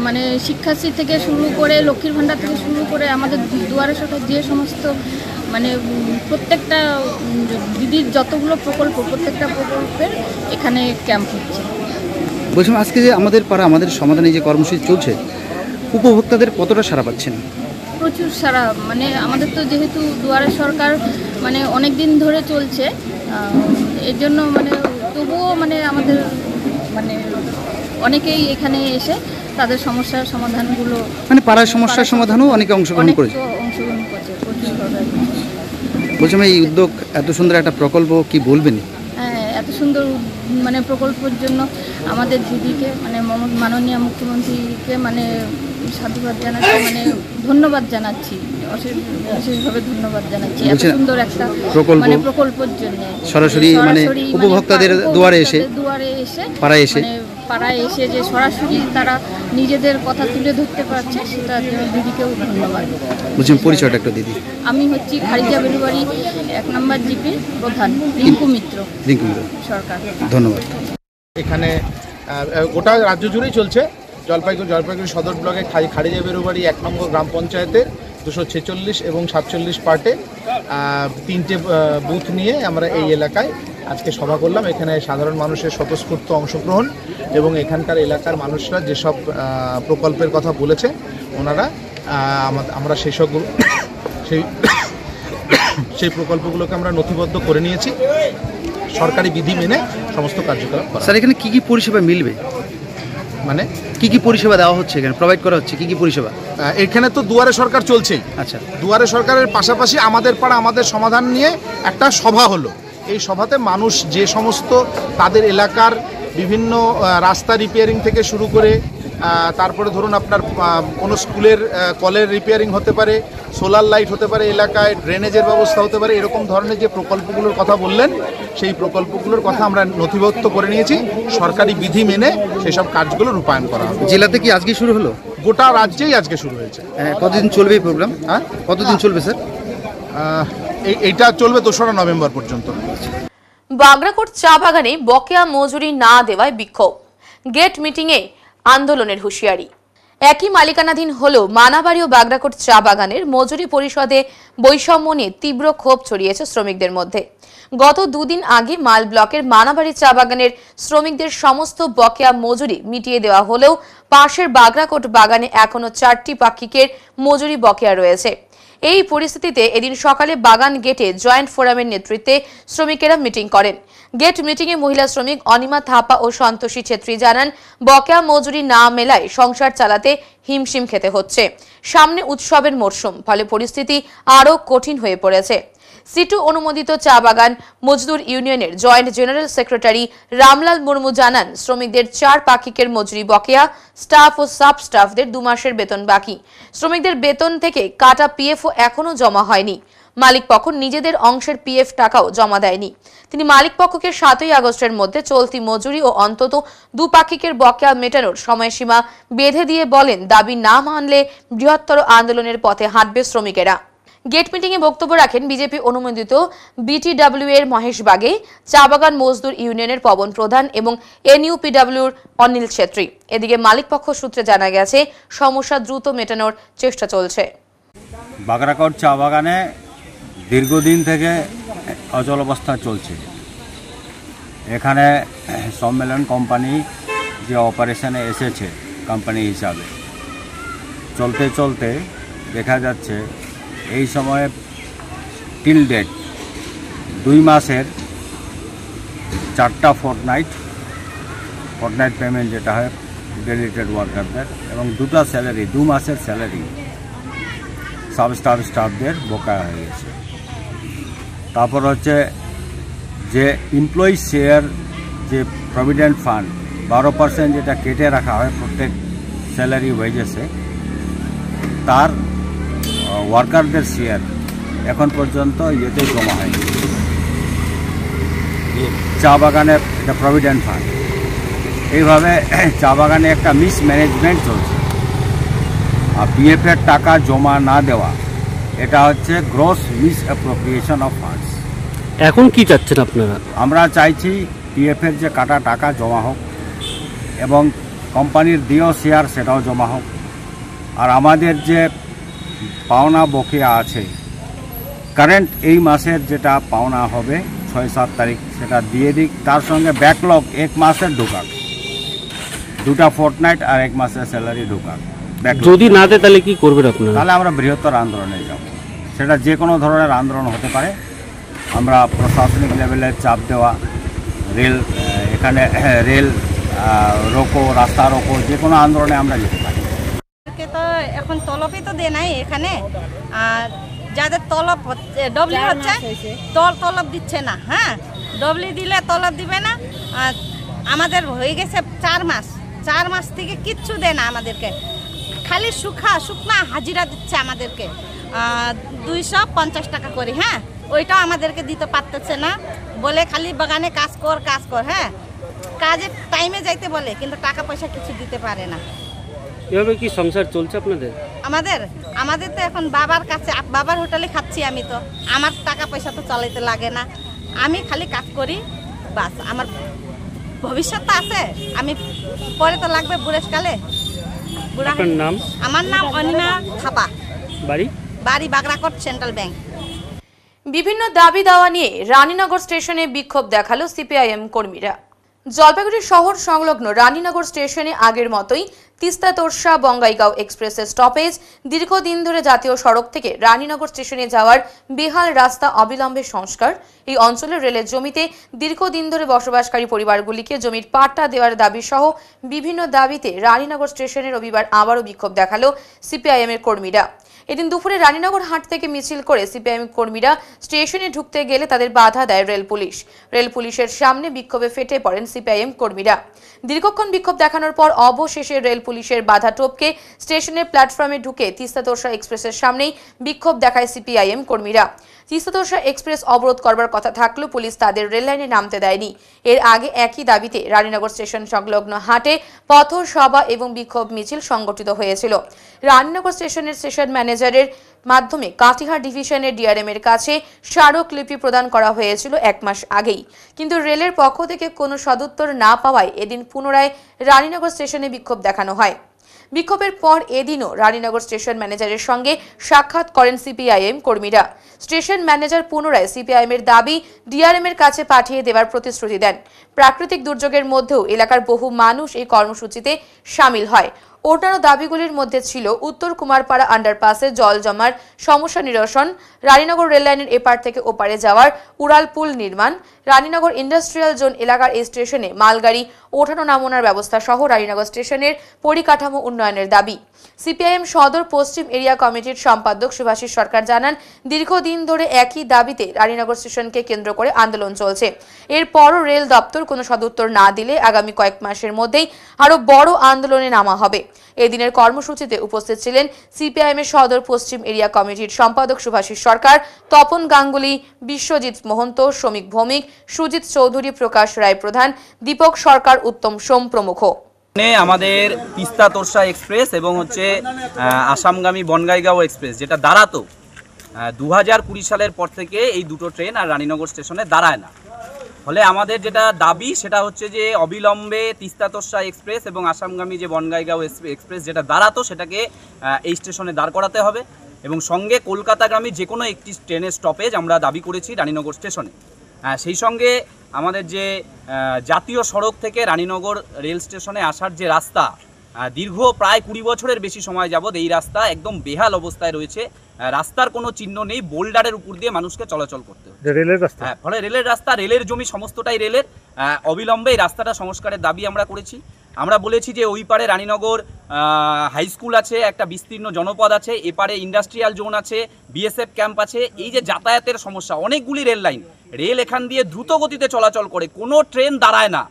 মানে শিক্ষাশ্রী থেকে শুরু করে লক্ষ্মীর ভান্ডার থেকে শুরু করে আমাদের দুয়ারে সরকার যে সমস্ত মানে প্রত্যেকটা দিদির যতগুলো প্রকল্প প্রত্যেকটা প্রকল্পের এখানে ক্যাম্প হচ্ছে। বলছিলাম আজকে যে আমাদের পাড়া আমাদের সমাধানে যে কর্মসূচি চলছে উপভোক্তাদের কতটা সাড়া পাচ্ছেন? প্রচুর সাড়া, মানে আমাদের তো যেহেতু দুয়ারে সরকার মানে অনেক দিন ধরে চলছে, এর জন্য মানে তবুও মানে আমাদের মানে অনেকেই এখানে এসে তাদের সমস্যার সমাধানগুলো মানে পাড়ার সমস্যার সমাধানও অনেকে অংশগ্রহণ করেছে। বলছিলাম এই উদ্যোগ এত সুন্দর একটা প্রকল্প কি বলবেন? হ্যাঁ, এত সুন্দর মানে প্রকল্পের জন্য আমাদের দিদিকে মানে মাননীয় মুখ্যমন্ত্রীকে মানে সাধুবাদ জানাচ্ছি, মানে ধন্যবাদ জানাচ্ছি, অশেষভাবে ধন্যবাদ জানাচ্ছি এত সুন্দর একটা মানে প্রকল্পের জন্য। সরাসরি মানে উপভোক্তাদের দুয়ারে এসে পাড়ায় এসে যে সরাসরি তারা নিজেদের কথা তুলে ধরতে পারছে, সেটার জন্য দিদিকেও ধন্যবাদ। বলছিলাম পরিচয়টা একটু দিদি। আমি হচ্ছি খারিজা বেড়ুবাড়ি 1 নম্বর জিপির প্রধান রিঙ্কু মিত্র সরকার। ধন্যবাদ। এখানে গোটা রাজ্য জুড়েই চলছে। জলপাইগুড়ি সদর ব্লকে খারিজা বেড়ুবাড়ি 1 নম্বর গ্রাম পঞ্চায়েতের 246 এবং 47 পার্টে 3টে বুথ নিয়ে আমরা এই এলাকায় আজকে সভা করলাম। এখানে সাধারণ মানুষের স্বতঃস্ফূর্ত অংশগ্রহণ এবং এখানকার এলাকার মানুষরা যেসব প্রকল্পের কথা বলেছে ওনারা আমরা সেই প্রকল্পগুলোকে আমরা নথিবদ্ধ করে নিয়েছি। সরকারি বিধি মেনে সমস্ত কার্যকলাপ করা। স্যার এখানে কি পরিষেবা মিলবে, মানে কি পরিষেবা দেওয়া হচ্ছে, এখানে প্রোভাইড করা হচ্ছে কি পরিষেবা? এখানে তো দুয়ারে সরকার চলছেই। আচ্ছা, দুয়ারে সরকারের পাশাপাশি আমাদের পাড়া আমাদের সমাধান নিয়ে একটা সভা হলো। এই সভাতে মানুষ যে সমস্ত তাদের এলাকার বিভিন্ন রাস্তা রিপেয়ারিং থেকে শুরু করে তারপরে ধরুন আপনার কোনো স্কুলের কলের রিপেয়ারিং হতে পারে, সোলার লাইট হতে পারে, এলাকায় ড্রেনেজের ব্যবস্থা হতে পারে, এরকম ধরনের যে প্রকল্পগুলোর কথা বললেন সেই প্রকল্পগুলোর কথা আমরা নথিবদ্ধ করে নিয়েছি। সরকারি বিধি মেনে সেই সব কাজগুলো রূপায়ণ করা হবে। জেলাতে কি আজকে শুরু হলো? গোটা রাজ্যেই আজকে শুরু হয়েছে। কতদিন চলবে এই প্রোগ্রাম? হ্যাঁ, কতদিন চলবে স্যার? এইটা চলবে 2রা নভেম্বর পর্যন্ত। বাগরাকোট চা বাগানে বকেয়া মজুরি না দেওয়ায় বিক্ষোভ, গেট মিটিংয়ে আন্দোলনের হুঁশিয়ারি। একই মালিকানাধীন হলেও মানাবাড়ি ও বাগরাকোট চা বাগানের মজুরি পরিষদে বৈষম্য নিয়ে তীব্র ক্ষোভ ছড়িয়েছে শ্রমিকদের মধ্যে। গত দুদিন আগে মাল ব্লকের মানাবাড়ি চা বাগানের শ্রমিকদের সমস্ত বকেয়া মজুরি মিটিয়ে দেওয়া হলেও পাশের বাগরাকোট বাগানে এখনো 4টি পাক্ষিকের মজুরি বকেয়া রয়েছে। এই পরিস্থিতিতে এদিন সকালে বাগান গেটে জয়েন্ট ফোরামের নেতৃত্বে শ্রমিকেরা মিটিং করেন। গেট মিটিংয়ে মহিলা শ্রমিক অনিমা থাপা ও সন্তোষী ছেত্রী জানান, বকেয়া মজুরি না মেলায় সংসার চালাতে হিমশিম খেতে হচ্ছে। সামনে উৎসবের মরশুম, ফলে পরিস্থিতি আরও কঠিন হয়ে পড়েছে। সিটু অনুমোদিত চা বাগান মজদুর ইউনিয়নের joint general secretary Ramlal Murmu জানান, শ্রমিকদের 4 পাক্ষিকের মজুরি বকেয়া, স্টাফ ও সাব স্টাফদের 2 মাসের বেতন বাকি। শ্রমিকদের বেতন থেকে কাটা পিএফও এখনো জমা হয়নি। মালিক পক্ষ নিজেদের অংশের পিএফ টাকাও জমা দেয়নি। তিনি মালিক পক্ষকে 7ই আগস্টের মধ্যে চলতি মজুরি ও অন্তত 2 পাক্ষিকের বকেয়া মেটানোর সময়সীমা বেঁধে দিয়ে বলেন, দাবি না মানলে বৃহত্তর আন্দোলনের পথে হাঁটবে শ্রমিকেরা। গেট মিটিংয়ে বক্তব্য রাখেন বিজেপি অনুমোদিত বিটিডব্লিউ এর মহেশ বাগে, চা বাগান মজদুর ইউনিয়নের পবন প্রধান এবং এনইউপিডব্লিউর অনিল ছেত্রী। এদিকে মালিক পক্ষ সূত্রে জানা গেছে, সমস্যা দ্রুত মেটানোর চেষ্টা চলছে। বাগরাকোট চা বাগানে দীর্ঘদিন থেকে অচল অবস্থা চলছে। এখানে সম্মেলন কোম্পানি যে অপারেশনে এসেছে কোম্পানি হিসাবে, চলতে চলতে দেখা যাচ্ছে এই সময়ে টিল ডেট 2 মাসের 4টা ফোর্টনাইট পেমেন্ট যেটা হয় ডেলিটেড ওয়ার্কারদের, এবং 2টা স্যালারি, 2 মাসের স্যালারি সাব স্টাফদের বকেয়া হয়ে গেছে। তারপর হচ্ছে যে এমপ্লয়ি শেয়ার, যে প্রভিডেন্ট ফান্ড 12% যেটা কেটে রাখা হয় প্রত্যেক স্যালারি ওয়েজেসে, তার ওয়ার্কারদের শেয়ার এখন পর্যন্ত ইয়েতে জমা হয়নি। চা বাগানের এটা প্রভিডেন্ট ফান্ড, এইভাবে চা বাগানে একটা মিসম্যানেজমেন্ট চলছে। আর পিএফের টাকা জমা না দেওয়া, এটা হচ্ছে gross miss appropriation of funds. এখন কি চাচ্ছেন আপনারা? আমরা চাইছি পিএফের যে কাটা টাকা জমা হোক এবং কোম্পানির দিও শেয়ার সেটাও জমা হোক। আর আমাদের যে পাওনা বকেয়া আছে কারেন্ট এই মাসের যেটা পাওনা হবে 6-7 তারিখ, সেটা দিয়ে দিক। তার সঙ্গে ব্যাকলগ 1 মাসের ঢোকাক, 2টা ফোর্টনাইট আর 1 মাসের স্যালারি ঢোকাক। যদি না দেয় তাহলে কি করবেন আপনারা? তাহলে আমরা বৃহত্তর আন্দোলনে যাব। সেটা যে কোনো ধরনের আন্দোলন হতে পারে। আমরা প্রশাসনিক লেভেলে চাপ দেওয়া, এখানে রেল রোকো, রাস্তা রোকো, যে কোনো আন্দোলনে আমরা যেতে পারি। তো এখন তলবই তো দেয় নাই এখানে, আর যাদের তলব ডবলি হচ্ছে তলব দিচ্ছে না। হ্যাঁ, ডবলি দিলে তলব দিবে না। আর আমাদের হয়ে গেছে 4 মাস থেকে কিচ্ছু দেয় না আমাদেরকে, খালি শুকনা হাজিরা দিচ্ছে আমাদেরকে 250 টাকা করে। হ্যাঁ, ওইটাও আমাদেরকে দিতে পারতেছে না, বলে খালি বাগানে কাজ কর। হ্যাঁ, কাজের টাইমে যাইতে বলে, কিন্তু টাকা পয়সা কিছু দিতে পারে না। এভাবে কি সংসার চলছে আপনাদের? আমাদের তো এখন বাবার কাছে, বাবার হোটেলে খাচ্ছি আমি, তো আমার টাকা পয়সা তো চালাইতে লাগে না। আমি খালি কাজ করি, বাস। আমার ভবিষ্যৎ তো আছে, আমি পরে তো লাগবে বুড়েসকালে। আপনার নাম? আমার নাম অনিমা থাপা, বাড়ি বাগরাকোট সেন্ট্রাল ব্যাংক। বিভিন্ন দাবি দাওয়া নিয়ে রানীনগর স্টেশনে বিক্ষোভ দেখালো সিপিআইএম কর্মীরা। জলপাইগুড়ি শহর সংলগ্ন রানীনগর স্টেশনে আগের মতোই তিস্তা তোরসা বঙ্গাইগাঁও এক্সপ্রেসের স্টপেজ, দীর্ঘদিন ধরে জাতীয় সড়ক থেকে রানীনগর স্টেশনে যাওয়ার বেহাল রাস্তা অবিলম্বে সংস্কার, এই অঞ্চলের রেলের জমিতে দীর্ঘদিন ধরে বসবাসকারী পরিবারগুলিকে জমির পাট্টা দেওয়ার দাবি সহ বিভিন্ন দাবিতে রানীনগর স্টেশনে রবিবার আবারও বিক্ষোভ দেখালো সিপিআইএম এর কর্মীরা। এদিন দুপুরে রানীনগর হাট থেকে মিছিল করে সিপিআইএম কর্মীরা স্টেশনে ঢুকতে গেলে তাদের বাধা দেয় রেল পুলিশ। রেল পুলিশের সামনে বিক্ষোভে ফেটে পড়েন সিপিআইএম কর্মীরা। দীর্ঘক্ষণ বিক্ষোভ দেখানোর পর অবশেষে রেল পুলিশের বাধা টপকে স্টেশনের প্ল্যাটফর্মে ঢুকে তিস্তা তোরসা এক্সপ্রেসের সামনেই বিক্ষোভ দেখায় সিপিআইএম কর্মীরা। তিস্তা তোরসা এক্সপ্রেস অবরোধ করবার কথা থাকলেও পুলিশ তাদের রেল লাইনে নামতে দেয়নি। এর আগে একই দাবিতে রানীনগর স্টেশন সংলগ্ন হাটে পথসভা এবং বিক্ষোভ মিছিল সংগঠিত হয়েছিল। রানীনগর স্টেশনের স্টেশন ম্যানেজারের মাধ্যমে কাটিহার ডিভিশনের ডিআরএম এর কাছে স্মারকলিপি প্রদান করা হয়েছিল 1 মাস আগেই, কিন্তু রেলের পক্ষ থেকে কোনো সদুত্তর না পাওয়ায় এদিন পুনরায় রানীনগর স্টেশনে বিক্ষোভ দেখানো হয়। বিক্ষোভের পর এদিনও রানীনগর স্টেশন ম্যানেজারের সঙ্গে সাক্ষাৎ করেন সিপিআইএম কর্মীরা। স্টেশন ম্যানেজার পুনরায় সিপিআইএম এর দাবি ডিআরএম এর কাছে পাঠিয়ে দেওয়ার প্রতিশ্রুতি দেন। প্রাকৃতিক দুর্যোগের মধ্যেও এলাকার বহু মানুষ এই কর্মসূচিতে শামিল হয়। অন্যান্য দাবিগুলির মধ্যে ছিল উত্তর কুমারপাড়া আন্ডারপাসে জল জমার সমস্যা নিরসন, রানীনগর রেললাইনের এপার থেকে ওপারে যাওয়ার উড়াল পুল নির্মাণ, রানীনগর ইন্ডাস্ট্রিয়াল জোন এলাকার এই স্টেশনে মালগাড়ি ওঠানো নামানোর ব্যবস্থা সহ রানীনগর স্টেশনের পরিকাঠামো উন্নয়নের দাবি। সিপিআইএম সদর পশ্চিম এরিয়া কমিটির সম্পাদক শুভাশিস সরকার জানান, দীর্ঘদিন ধরে একই দাবিতে রানীনগর স্টেশনকে কেন্দ্র করে আন্দোলন চলছে। এরপরও রেল দপ্তর কোনো সদুত্তর না দিলে আগামী কয়েক মাসের মধ্যেই আরও বড় আন্দোলনে নামা হবে। এদিনের কর্মসূচিতে উপস্থিত ছিলেন সিপিআইএম এর সদর পশ্চিম এরিয়া কমিটির সম্পাদক শুভাশিস সরকার, তপন গাঙ্গুলি, বিশ্বজিৎ মহন্ত, শ্রমিক ভৌমিক, সুজিত চৌধুরী, প্রকাশ রায় প্রধান, দীপক সরকার, উত্তম সোম প্রমুখ। আমাদের তিস্তা তোরসা এক্সপ্রেস এবং হচ্ছে আসামগামী বনগাইগাঁও এক্সপ্রেস যেটা দাঁড়াতো 2020 সালের পর থেকে এই দুটো ট্রেন আর রানীনগর স্টেশনে দাঁড়ায় না। ফলে আমাদের যেটা দাবি সেটা হচ্ছে যে অবিলম্বে তিস্তা তোরসা এক্সপ্রেস এবং আসামগামী যে বনগাইগাঁও এক্সপ্রেস যেটা দাঁড়াতো সেটাকে এই স্টেশনে দাঁড় করাতে হবে এবং সঙ্গে কলকাতাগামী যে কোনো একটি ট্রেনের স্টপেজ আমরা দাবি করেছি রানীনগর স্টেশনে। সেই সঙ্গে আমাদের যে জাতীয় সড়ক থেকে রানীনগর রেল স্টেশনে আসার যে রাস্তা, দীর্ঘ প্রায় 20 বছরের বেশি সময় যাবৎ এই রাস্তা একদম বেহাল অবস্থায় রয়েছে। রাস্তার কোনো চিহ্ন নেই, বোল্ডারের উপর দিয়ে মানুষকে চলাচল করতে হবে। রেলের রাস্তা, ফলে রেলের রাস্তা, রেলের জমি সমস্তটাই রেলের। অবিলম্বে এই রাস্তাটা সংস্কারের দাবি আমরা করেছি। আমরা বলেছি যে ওই পারে রানীনগর হাই স্কুল আছে, একটা বিস্তীর্ণ জনপদ আছে, এপারে ইন্ডাস্ট্রিয়াল জোন আছে, বিএসএফ ক্যাম্প আছে। এই যে যাতায়াতের সমস্যা, অনেকগুলি রেল লাইন, রেল এখান দিয়ে দ্রুত গতিতে চলাচল করে, কোনো ট্রেন দাঁড়ায় না।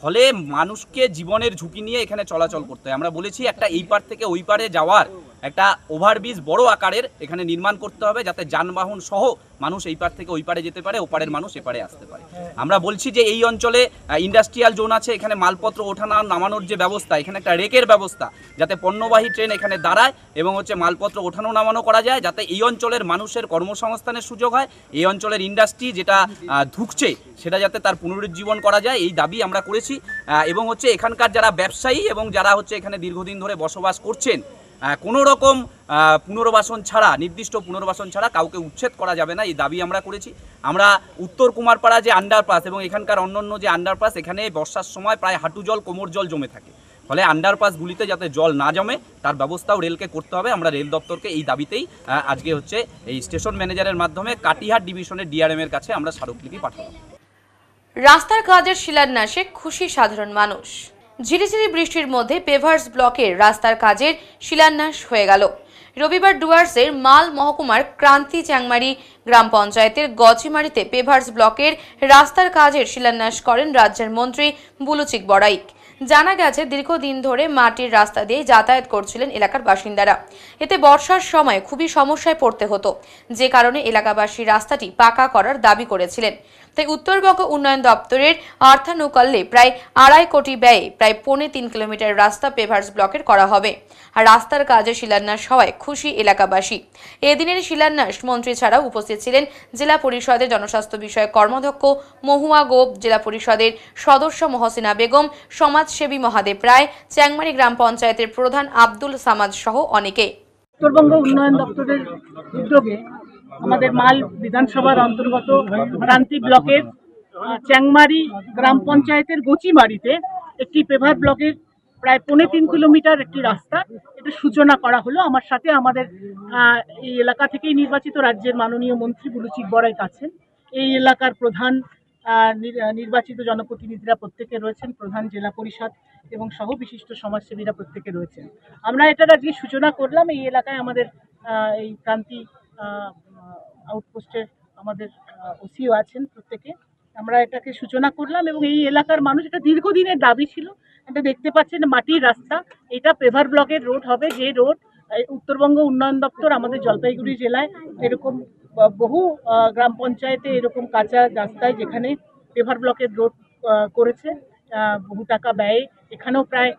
ফলে মানুষকে জীবনের ঝুঁকি নিয়ে এখানে চলাচল করতে হয়। আমরা বলেছি একটা এই পার থেকে ওই পারে যাওয়ার একটা ওভারব্রিজ বড় আকারের এখানে নির্মাণ করতে হবে, যাতে যানবাহন সহ মানুষ এই পার থেকে ওই পারে যেতে পারে, ওপারের মানুষ এপারে আসতে পারে। আমরা বলছি যে এই অঞ্চলে ইন্ডাস্ট্রিয়াল জোন আছে, এখানে মালপত্র ওঠানো নামানোর যে ব্যবস্থা, এখানে একটা রেকের ব্যবস্থা, যাতে পণ্যবাহী ট্রেন এখানে দাঁড়ায় এবং হচ্ছে মালপত্র ওঠানো নামানো করা যায়, যাতে এই অঞ্চলের মানুষের কর্মসংস্থানের সুযোগ হয়, এই অঞ্চলের ইন্ডাস্ট্রি যেটা ধুঁকছে সেটা যাতে তার পুনরুজ্জীবন করা যায়, এই দাবি আমরা করেছি। এবং হচ্ছে এখানকার যারা ব্যবসায়ী এবং যারা হচ্ছে এখানে দীর্ঘদিন ধরে বসবাস করছেন, কোনো রকম পুনর্বাসন ছাড়া, নির্দিষ্ট পুনর্বাসন ছাড়া কাউকে উচ্ছেদ করা যাবে না, এই দাবি আমরা করেছি। আমরা উত্তর কুমারপাড়া যে আন্ডারপাস এবং এখানকার অন্যান্য যে আন্ডারপাস, এখানে বর্ষার সময় প্রায় হাঁটু জল, কোমর জল জমে থাকে। ফলে আন্ডারপাসগুলিতে যাতে জল না জমে তার ব্যবস্থাও রেলকে করতে হবে। আমরা রেল দপ্তরকে এই দাবিতেই আজকে হচ্ছে এই স্টেশন ম্যানেজারের মাধ্যমে কাটিহার ডিভিশনের ডিআরএম এর কাছে আমরা স্মারকলিপি পাঠাবো। রাস্তার কাজের শিলান্যাসে খুশি সাধারণ মানুষ। ঝিরিঝিরি বৃষ্টির মধ্যে পেভার্স ব্লকের রাস্তার কাজের শিলান্যাস হয়ে গেল। রবিবার ডুয়ার্সের মাল মহকুমার ক্রান্তি চ্যাংমারি গ্রাম পঞ্চায়েতের গচিমারিতে পেভার্স ব্লকের রাস্তার কাজের শিলান্যাস করেন রাজ্যের মন্ত্রী বুলুচিক বড়াইক। জানা গেছে, দীর্ঘদিন ধরে মাটির রাস্তা দিয়ে যাতায়াত করছিলেন এলাকার বাসিন্দারা। এতে বর্ষার সময় খুবই সমস্যায় পড়তে হতো, যে কারণে এলাকাবাসী রাস্তাটি পাকা করার দাবি করেছিলেন। তাই উত্তরবঙ্গ উন্নয়ন দপ্তরের অর্থানুকূল্যে প্রায় 2.5 কোটি ব্যয়ে প্রায় 3.25 কিলোমিটার রাস্তা পেভার্স ব্লকের করা হবে। আর রাস্তার কাজে শিলান্যাস হওয়ায় খুশি এলাকাবাসী। এদিনের শিলান্যাস মন্ত্রী ছাড়াও উপস্থিত ছিলেন জেলা পরিষদের জনস্বাস্থ্য বিষয়ক কর্মাধ্যক্ষ মহুয়া গোপ, জেলা পরিষদের সদস্য মহসিনা বেগম, সমাজসেবী মহাদেব রায়, চ্যাংমারি গ্রাম পঞ্চায়েতের প্রধান আব্দুল সামাদ সহ অনেকে। উত্তরবঙ্গ উন্নয়ন দপ্তরের উদ্যোগে আমাদের মাল বিধানসভার অন্তর্গত ক্রান্তি ব্লকের চ্যাংমারি গ্রাম পঞ্চায়েতের গোচিমারিতে একটি পেভার ব্লকের প্রায় 3.5 কিলোমিটার একটি রাস্তা এটা সূচনা করা হলো। আমার সাথে আমাদের এই এলাকা থেকেই নির্বাচিত রাজ্যের মাননীয় মন্ত্রী বুলুচিক বড়াই আছেন। এই এলাকার প্রধান নির্বাচিত জনপ্রতিনিধিরা প্রত্যেকে রয়েছেন, প্রধান জেলা পরিষদ এবং সহ বিশিষ্ট সমাজসেবীরা প্রত্যেকে রয়েছেন। আমরা এটার আজকে সূচনা করলাম। এই এলাকায় আমাদের এই ক্রান্তি আউটপোস্টের আমাদের ওসিও আছেন প্রত্যেকে। আমরা এটাকে সূচনা করলাম এবং এই এলাকার মানুষ এটা দীর্ঘদিনের দাবি ছিল। এটা দেখতে পাচ্ছেন মাটির রাস্তা, এটা পেভার ব্লকের রোড হবে, যে রোড উত্তরবঙ্গ উন্নয়ন দপ্তর আমাদের জলপাইগুড়ি জেলায় এরকম বহু গ্রাম পঞ্চায়েতে এরকম কাঁচা রাস্তায় যেখানে পেভার ব্লকের রোড করেছে বহু টাকা ব্যয়ে, এখানেও প্রায়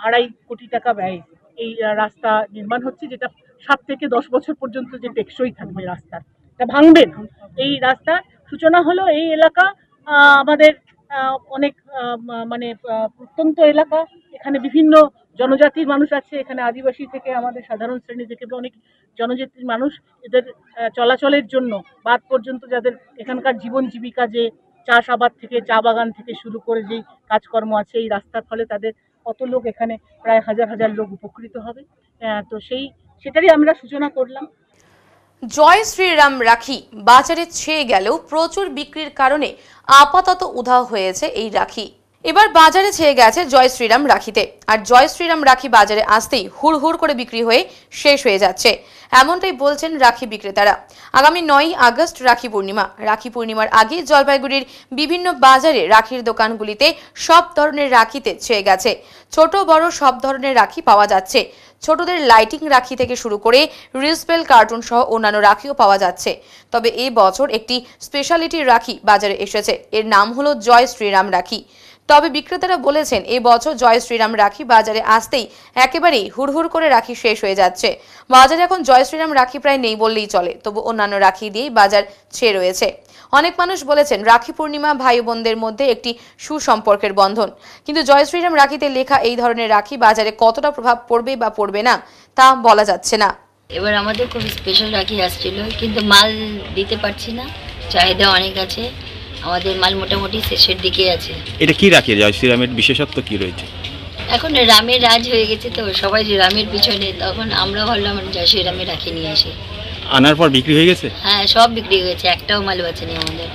2.5 কোটি টাকা ব্যয়ে এই রাস্তা নির্মাণ হচ্ছে, যেটা 7 থেকে 10 বছর পর্যন্ত যে টেকসই থাকবে রাস্তা, এটা ভাঙবে না। এই রাস্তার সূচনা হলো। এই এলাকা আমাদের অনেক মানে প্রত্যন্ত এলাকা, এখানে বিভিন্ন জনজাতির মানুষ আছে, এখানে আদিবাসী থেকে আমাদের সাধারণ শ্রেণী থেকে অনেক জনজাতির মানুষ, এদের চলাচলের জন্য বাদ পর্যন্ত যাদের এখানকার জীবন জীবিকা যে চাষাবাদ থেকে চা বাগান থেকে শুরু করে যেই কাজকর্ম আছে, এই রাস্তার ফলে তাদের কত লোক এখানে প্রায় হাজার হাজার লোক উপকৃত হবে। তো সেটারই আমরা সূচনা করলাম। জয় শ্রীরাম রাখি বাজারে ছেয়ে গেলেও প্রচুর বিক্রির কারণে আপাতত উধাও হয়েছে এই রাখি। এবার বাজারে ছেয়ে গেছে জয় শ্রীরাম রাখিতে, আর জয় শ্রীরাম রাখি বাজারে আসতেই হুড় হুড় করে বিক্রি হয়ে শেষ হয়ে যাচ্ছে, এমনটাই বলছেন রাখি বিক্রেতারা। আগামী 9ই আগস্ট রাখি পূর্ণিমা। রাখি পূর্ণিমার আগে জলপাইগুড়ির বিভিন্ন বাজারে রাখির দোকানগুলিতে সব ধরনের রাখিতে ছেয়ে গেছে। ছোট বড় সব ধরনের রাখি পাওয়া যাচ্ছে। ছোটদের লাইটিং রাখি থেকে শুরু করে রিসবেল কার্টুন সহ অন্যান্য রাখিও পাওয়া যাচ্ছে। তবে এই বছর একটি স্পেশালিটি রাখি বাজারে এসেছে, এর নাম হলো জয় শ্রীরাম রাখি। তবে বিক্রেতারা বলেছেন এই বছর জয় শ্রীরাম রাখি বাজারে আসতেই একেবারেই হুড়হুড় করে রাখি শেষ হয়ে যাচ্ছে। বাজারে এখন জয় শ্রীরাম রাখি প্রায় নেই বললেই চলে, তবু অন্যান্য রাখি দিয়েই বাজার ছেয়ে রয়েছে। অনেক মানুষ বলেছেন রাখি পূর্ণিমা ভাই বোনদের মধ্যে একটি সুসম্পর্কের বন্ধন, কিন্তু জয় শ্রীরাম রাখিতে লেখা এই ধরনের রাখি বাজারে কতটা প্রভাব পড়বে বা পড়বে না তা বলা যাচ্ছে না। এবার আমাদের খুব স্পেশাল রাখি আসছিল, কিন্তু মাল দিতে পারছি না, চাহিদা অনেক আছে, আমাদের মাল মোটামুটি শেষের দিকে আছে। এটা কি রাখি? জয় শ্রীরামের বিশেষত্ব কি রয়েছে? এখন রামের রাজ হয়ে গেছে তো সবাই যে রামের পিছনে, তখন আমরা ভাবলাম জয় শ্রীরামের রাখি নিয়ে আসি। আনার পর বিক্রি হয়ে গেছে? হ্যাঁ, সব বিক্রি হয়ে গেছে, একটাও মাল বাঁচেনি আমাদের।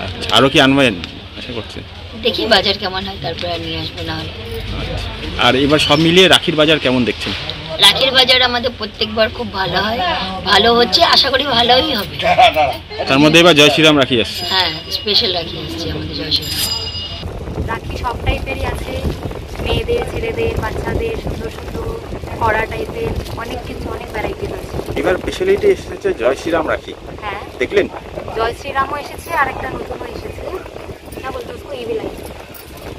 আচ্ছা, আরো কি আনবেন আশা করছেন? দেখি বাজার কেমন হয়, তারপরে নিয়ে আসবো না হলে। আর এবার সব মিলিয়ে রাখির বাজার কেমন দেখছেন? রাখির বাজার আমাদের প্রত্যেকবার খুব ভালো হয়, ভালো হচ্ছে, আশা করি ভালোই হবে। তার মধ্যে এবার জয় শ্রীরাম রাখি আসছে। হ্যাঁ, স্পেশাল রাখি আসছে আমাদের জয় শ্রীরাম। রাখি সব টাইপেরই আছে, মেয়েদের, ছেলেদের, বাচ্চাদের, সুন্দর সুন্দর কড়া টাইপের অনেক কিছু, অনেক ভ্যারাইটিস আছে। এবার স্পেশালিটি এসেছে জয় শ্রীরাম রাখি। হ্যাঁ, দেখলেন? জয় শ্রীরামও এসেছে, আর একটা নতুনও এসেছে, না বলতে उसको ये भी लाइक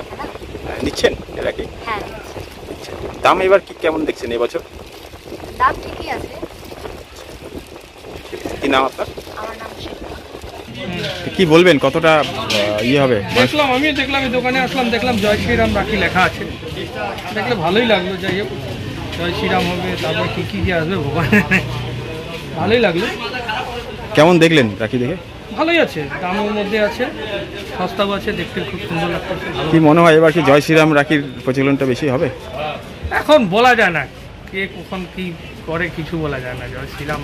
है ना। নিচ্ছেন রাখি? হ্যাঁ, দাম এবার কি কেমন দেখছেন এবছর? দাম ঠিকই আছে। কি নাম আপনার? আমার নাম শেখা। কি বলবেন, কতটা ইয়ে হবে? দেখলাম, আমি দেখলাম, এই দোকানে আসলাম, দেখলাম জয় শ্রীরাম রাখি লেখা আছে, দেখলে ভালোই লাগলো। যাই হোক, জয় শ্রীরাম হবে, তারপর কি কি আসবে ভগবান, ভালোই লাগলো। কেমন দেখলেন রাখি দেখে? ভালোই আছে, দামের মধ্যে আছে, সস্তাও আছে, দেখতে খুব সুন্দর লাগছে। কি মনে হয় এবার কি জয় শ্রীরাম রাখির প্রচলনটা বেশি হবে? এখন বলা যায় না, কে কখন কি করে কিছু বলা যায় না। জয় শ্রীরাম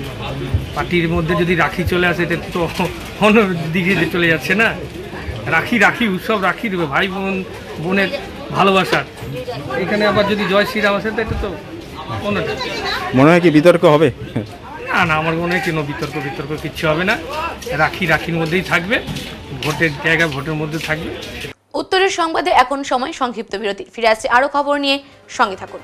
পার্টির মধ্যে যদি রাখি চলে আসে, এটা তো অন্য দিকে চলে যাচ্ছে না। রাখি রাখি উৎসব, রাখির ভাই বোন বোনের ভালোবাসার, এখানে আবার যদি জয় শ্রীরাম আসে, এটা তো অন্য। মনে হয় কি বিতর্ক হবে? না না, আমার মনে হয় কোনো বিতর্ক কিচ্ছু হবে না। রাখি রাখির মধ্যেই থাকবে, ভোটের জায়গা ভোটের মধ্যে থাকবে। উত্তরের সংবাদে এখন সময় সংক্ষিপ্ত বিরতি। ফিরে আসছে আরো খবর নিয়ে, সঙ্গে থাকুন।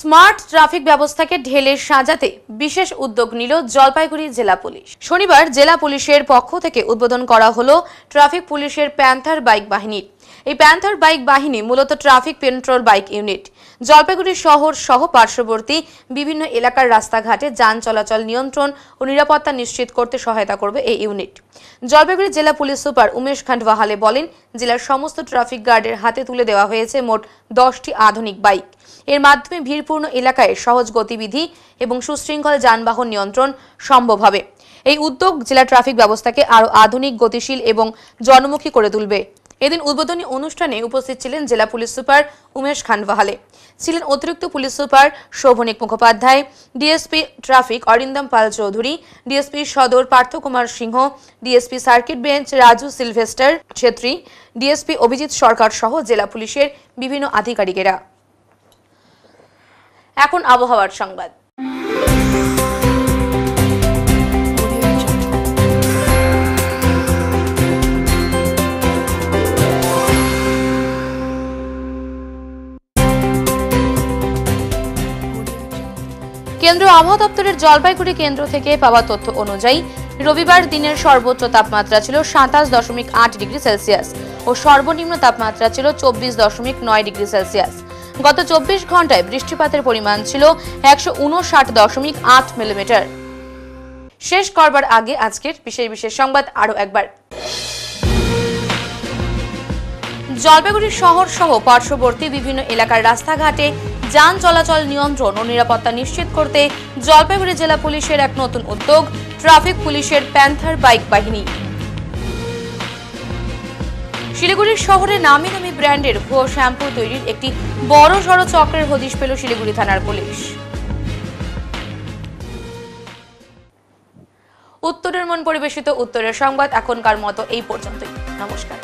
স্মার্ট ট্রাফিক ব্যবস্থাকে ঢেলে সাজাতে বিশেষ উদ্যোগ নিল জলপাইগুড়ি জেলা পুলিশ। শনিবার জেলা পুলিশের পক্ষ থেকে উদ্বোধন করা হলো ট্রাফিক পুলিশের প্যান্থার বাইক বাহিনীর। এই প্যান্থার বাইক বাহিনী মূলত traffic petrol bike unit. Jalpaiguri শহর সহ পার্শ্ববর্তী বিভিন্ন এলাকার রাস্তাঘাটে যান চলাচল নিয়ন্ত্রণ ও নিরাপত্তা নিশ্চিত করতে সহায়তা করবে এই ইউনিট। জলপাইগুড়ি জেলা পুলিশ সুপার উমেশ খান্ডওয়াহালে বলেন, জেলার সমস্ত ট্রাফিক গার্ডের হাতে তুলে দেওয়া হয়েছে মোট 10টি আধুনিক বাইক। এর মাধ্যমে ভিড়পূর্ণ এলাকায় সহজ গতিবিধি এবং সুশৃঙ্খল যানবাহন নিয়ন্ত্রণ সম্ভব হবে। এই উদ্যোগ জেলা ট্রাফিক ব্যবস্থাকে আরও আধুনিক, গতিশীল এবং জনমুখী করে তুলবে। এদিন উদ্বোধনী অনুষ্ঠানে উপস্থিত ছিলেন জেলা পুলিশ সুপার উমেশ খান্ডওয়াহালে, ছিলেন অতিরিক্ত police super Shobhanik Mukhopadhyay, DSP traffic Arindam Pal Chowdhury, DSP সদর Partha Kumar Singha, DSP circuit bench Raju Sylvester Chhetri, DSP Abhijit Sarkar সহ জেলা পুলিশের বিভিন্ন আধিকারিকেরা। এখন আবহাওয়ার সংবাদ। কেন্দ্রীয় আবহাওয়া দপ্তরের জলপাইগুড়ি কেন্দ্র থেকে পাওয়া তথ্য অনুযায়ী রবিবার দিনের সর্বোচ্চ তাপমাত্রা ছিল 27.8 ডিগ্রি সেলসিয়াস ও সর্বনিম্ন তাপমাত্রা ছিল 24.9 ডিগ্রি সেলসিয়াস। গত 24 ঘন্টায় বৃষ্টিপাতের পরিমাণ ছিল 159.8 মিলিমিটার। শেষ করবার আগে আজকের বিশেষ সংবাদ আরও একবার। জলপাইগুড়ি শহর সহ পার্শ্ববর্তী বিভিন্ন এলাকার রাস্তাঘাটে যান চলাচল নিয়ন্ত্রণ ও নিরাপত্তা নিশ্চিত করতে জলপাইগুড়ি জেলা পুলিশের এক নতুন উদ্যোগ ট্রাফিক পুলিশের প্যান্থার বাইক বাহিনী। শিলিগুড়ি শহরে নামি দামি ব্র্যান্ডের ভুয়ো শ্যাম্পু তৈরির একটি বড়সড় চক্রের হদিশ পেল শিলিগুড়ি থানার পুলিশ। উত্তরের মন পরিবেশিত উত্তরের সংবাদ এখনকার মতো এই পর্যন্তই। নমস্কার।